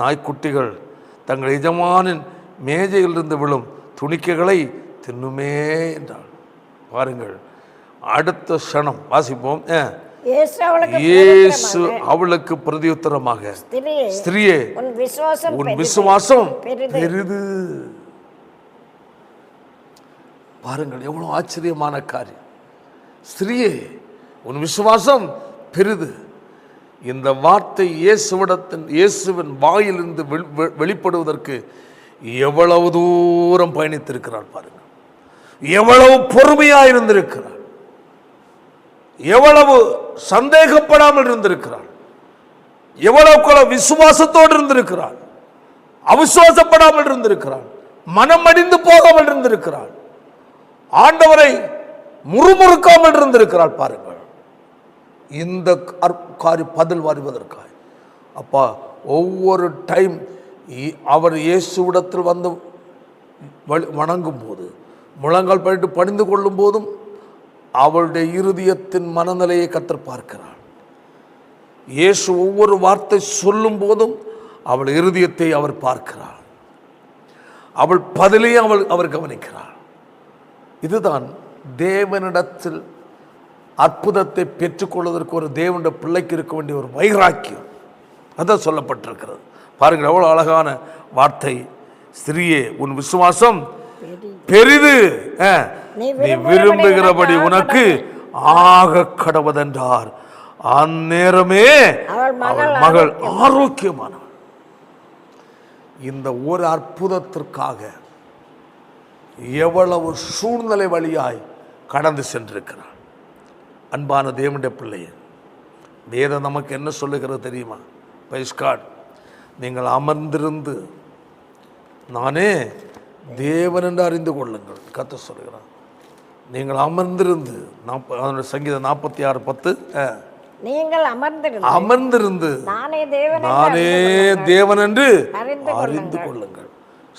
நாய்க்குட்டிகள் தங்கள் எஜமானின் மேஜையிலிருந்து விழும் துணிக்கைகளை தின்னுமே என்றாள். பாருங்கள், அடுத்த க்ஷணம் வாசிப்போம். இயேசு அவளுக்கு பிரதியுத்தரமாக, ஸ்திரியே, உன் விசுவாசம் பெரிது. பாருங்கள், எவ்வளவு ஆச்சரியமான காரியம். ஸ்திரியே, உன் விசுவாசம் பெரிது. இந்த வார்த்தை இயேசுவின் வாயிலிருந்து வெளிப்படுவதற்கு எவ்வளவு தூரம் பயணித்திருக்கிறார் பாருங்கள். எவ்வளவு பொறுமையாக இருந்திருக்கிறார், எவ்வளவு சந்தேகப்படாமல் இருந்திருக்கிறார், எவ்வளவு விசுவாசத்தோடு இருந்திருக்கிறார், அவிசுவாசப்படாமல் இருந்திருக்கிறார், மனமடிந்து போகாமல் இருந்திருக்கிறார், ஆண்டவரை முறுமுறுக்காமல் இருந்திருக்கிறார். பாருங்கள், இந்த பதில் வருவதற்காக அப்பா ஒவ்வொரு டைம் அவர் இயேசுவிடத்தில் வந்து வணங்கும் போது, முழங்கால் பண்ணிட்டு பணிந்து கொள்ளும் போதும் அவளுடைய இருதயத்தின் மனநிலையை கர்த்தர் பார்க்கிறார். இயேசு ஒவ்வொரு வார்த்தை சொல்லும் போதும் அவள் இருதயத்தை அவர் பார்க்கிறார். அவள் பதிலையும் அவர் கவனிக்கிறார். இதுதான் தேவனிடத்தில் அற்புதத்தை பெற்றுக்கொள்வதற்கு ஒரு தேவனுடைய பிள்ளைக்கு இருக்க வேண்டிய ஒரு வைராக்கியம். அதான் சொல்லப்பட்டிருக்கிறது. பாருங்கள், எவ்வளவு அழகான வார்த்தை. ஸ்திரியே, உன் விசுவாசம் பெரிது, நீ விரும்புகிறபடி உனக்கு ஆக கடவதென்றார். அந்நேரமே அவள் மகள் ஆரோக்கியமானவள். இந்த ஒரு அற்புதத்திற்காக எவ்வளவு சூழ்நிலை வழியாய் கடந்து சென்றிருக்கிறார். அன்பான தேவனுடைய பிள்ளையே, வேதம் நமக்கு என்ன சொல்லுகிறது தெரியுமா? பிரைஸ் காட், நீங்கள் அமர்ந்திருந்து நானே தேவன் என்று அறிந்து கொள்ளுங்கள். கர்த்தர் சொல்லுகிறார், நீங்கள் அமர்ந்திருந்து. சங்கீதம் 46:10, நீங்கள் அமர்ந்திருந்து நானே தேவன் என்று அறிந்து கொள்ளுங்கள்.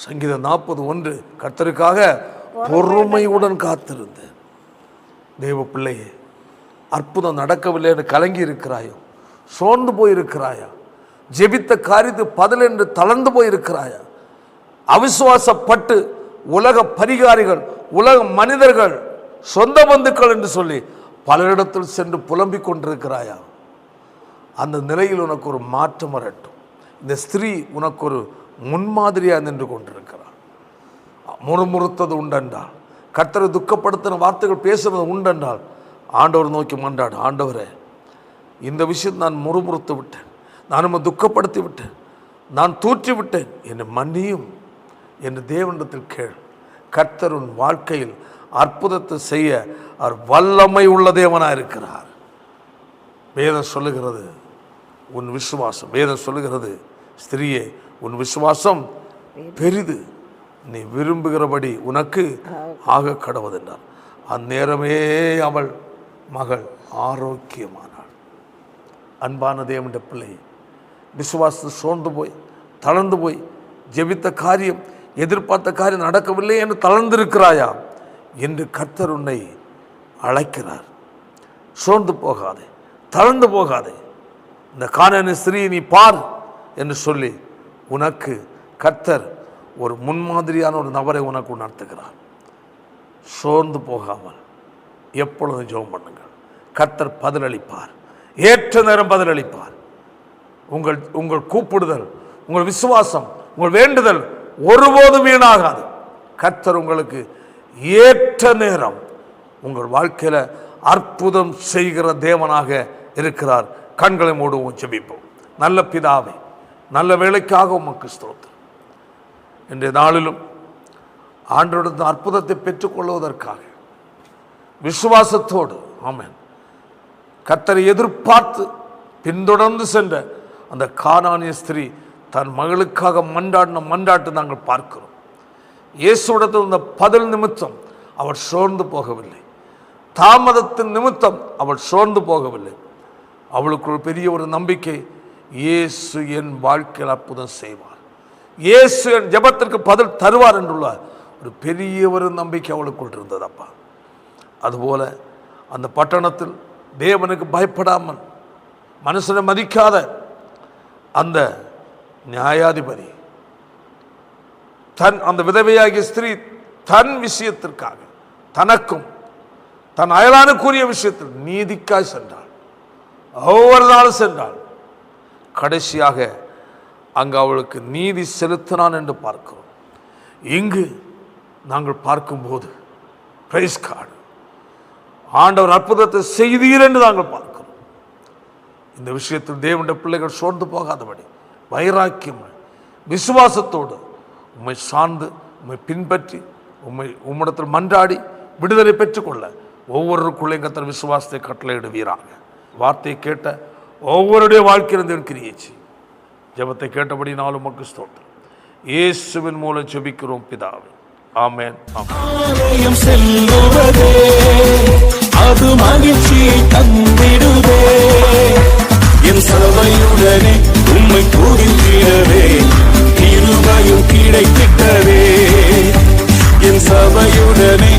சங்கீதம் 40:1, கர்த்தருக்காக பொறுமையுடன் காத்திருந்து. தேவ பிள்ளையே, அற்புதம் நடக்கவில்லை என்று கலங்கி இருக்கிறாயோ, சோர்ந்து போயிருக்கிறாயா, ஜெபித்த காரியத்து பதில் என்று தளர்ந்து போயிருக்கிறாயா, அவிசுவாசப்பட்டு உலக பரிகாரிகள், உலக மனிதர்கள், சொந்த பந்துக்கள் என்று சொல்லி பலரிடத்தில் சென்று புலம்பிக் கொண்டிருக்கிறாயா, அந்த நிலையில் உனக்கு ஒரு மாற்றம் வரட்டும். இந்த ஸ்திரீ உனக்கு ஒரு முன்மாதிரியாக நின்று கொண்டிருக்கிறார். முறுமுறுத்தது உண்டென்றால், கர்த்தரை துக்கப்படுத்தின வார்த்தைகள் பேசுறது உண்டென்றால், ஆண்டவர் நோக்கி மன்றாடு. ஆண்டவரே, இந்த விஷயத்தை நான் முறுமுறுத்து விட்டேன், நான் நம்ம துக்கப்படுத்தி விட்டேன், நான் தூற்றி விட்டேன், என்னை மன்னியும் என்று தேவனிடத்தில் கேள். கர்த்தர் உன் வாழ்க்கையில் அற்புதத்தை செய்ய அவர் வல்லமை உள்ள தேவனாக இருக்கிறார். வேதம் சொல்லுகிறது உன் விசுவாசம், வேதம் சொல்லுகிறது ஸ்திரியே, உன் விசுவாசம் பெரிது, நீ விரும்புகிறபடி உனக்கு ஆக கடவுதென்றார். அந்நேரமே அவள் மகள் ஆரோக்கியமானாள். அன்பான தேவனுடைய பிள்ளை, விசுவாசத்தை சோர்ந்து போய் தளர்ந்து போய் ஜெபித்த காரியம், எதிர்பார்த்த காரியம் நடக்கவில்லை என்று தளர்ந்திருக்கிறாயா என்று கர்த்தர் உன்னை அழைக்கிறார். சோர்ந்து போகாதே, தளர்ந்து போகாதே. இந்த கானானிய ஸ்திரீயை நீ பார் என்று சொல்லி உனக்கு கர்த்தர் ஒரு முன்மாதிரியான ஒரு நபரை உனக்கு உணர்த்துகிறார். சோர்ந்து போகாமல் எப்பொழுதும் ஜெபம் பண்ணுங்கள். கர்த்தர் பதிலளிப்பார், ஏற்ற நேரம் பதிலளிப்பார். உங்கள் கூப்பிடுதல், உங்கள் விசுவாசம், உங்கள் வேண்டுதல் ஒருபோதும் வீணாகாது. கர்த்தர் உங்களுக்கு ஏற்ற நேரம் உங்கள் வாழ்க்கையில் அற்புதம் செய்கிற தேவனாக இருக்கிறார். கண்களை மூடுவோம், ஜெபிப்போம். நல்ல பிதாவே, நல்ல வேலைக்காக உமக்கு ஸ்தோத்திரம். இன்றைய நாளிலும் ஆண்டவருடைய அற்புதத்தை பெற்றுக்கொள்வதற்காக விசுவாசத்தோடு ஆமென் கர்த்தரை எதிர்பார்த்து பின்தொடர்ந்து சென்ற அந்த கானானிய ஸ்திரீ தன் மகளுக்காக மன்றாட்டு நாங்கள் பார்க்கிறோம். இயேசுவிடத்தில் இந்த பதில் நிமித்தம் அவள் சோர்ந்து போகவில்லை. தாமதத்தின் நிமித்தம் அவள் சோர்ந்து போகவில்லை. அவளுக்கு ஒரு பெரிய ஒரு நம்பிக்கை, இயேசு என் வாழ்க்கையில் அற்புதம் செய்வார், இயேசு என் ஜெபத்திற்கு பதில் தருவார் என்றுள்ள ஒரு பெரிய ஒரு நம்பிக்கை அவளுக்குள் இருந்ததப்பா. அதுபோல அந்த பட்டணத்தில் தேவனுக்கு பயப்படாமல் மனுஷனை மதிக்காத அந்த நியாயாதிபதி அந்த விதவையாகிய ஸ்திரீ தன் விஷயத்திற்காக தனக்கும் தன் அயலானுக்குரிய விஷயத்தில் நீதிக்காய் சென்றாள். ஒவ்வொரு நாளும் சென்றாள். கடைசியாக அங்கு அவளுக்கு நீதி செலுத்தினான் என்று பார்க்கிறோம். இங்கு நாங்கள் பார்க்கும்போது பிரைஸ் கார்டு ஆண்டவர் அற்புதத்தை செய்தீர் என்று நாங்கள் பார்க்கிறோம். இந்த விஷயத்தில் தேவனுடைய பிள்ளைகள் சோர்ந்து போகாதபடி வைராக்கியம் விசுவாசத்தோடு உம்மை சார்ந்து உம்மை பின்பற்றி உம்மிடத்தில் மன்றாடி விடுதலை பெற்றுக்கொள்ள ஒவ்வொருக்குள்ளே கர்த்தர் விசுவாசத்தை கட்டளையிடுவீராக. வார்த்தையை கேட்ட ஒவ்வொருடைய வாழ்க்கையிலிருந்து கிரியேச்சு ஜெபத்தை கேட்டபடி நாளும் உமக்கு ஸ்தோத்திரம். இயேசுவின் மூலம் ஜெபிக்கிறோம் பிதாவே, ஆமென். ஆலயம் செல்லுவதே அது மகிழ்ச்சியை தந்திடுவே, என் சபையுடனே உம்மை துதித்திடவே கிருபையும் கிடைத்திட்டதே, என் சபையுடனே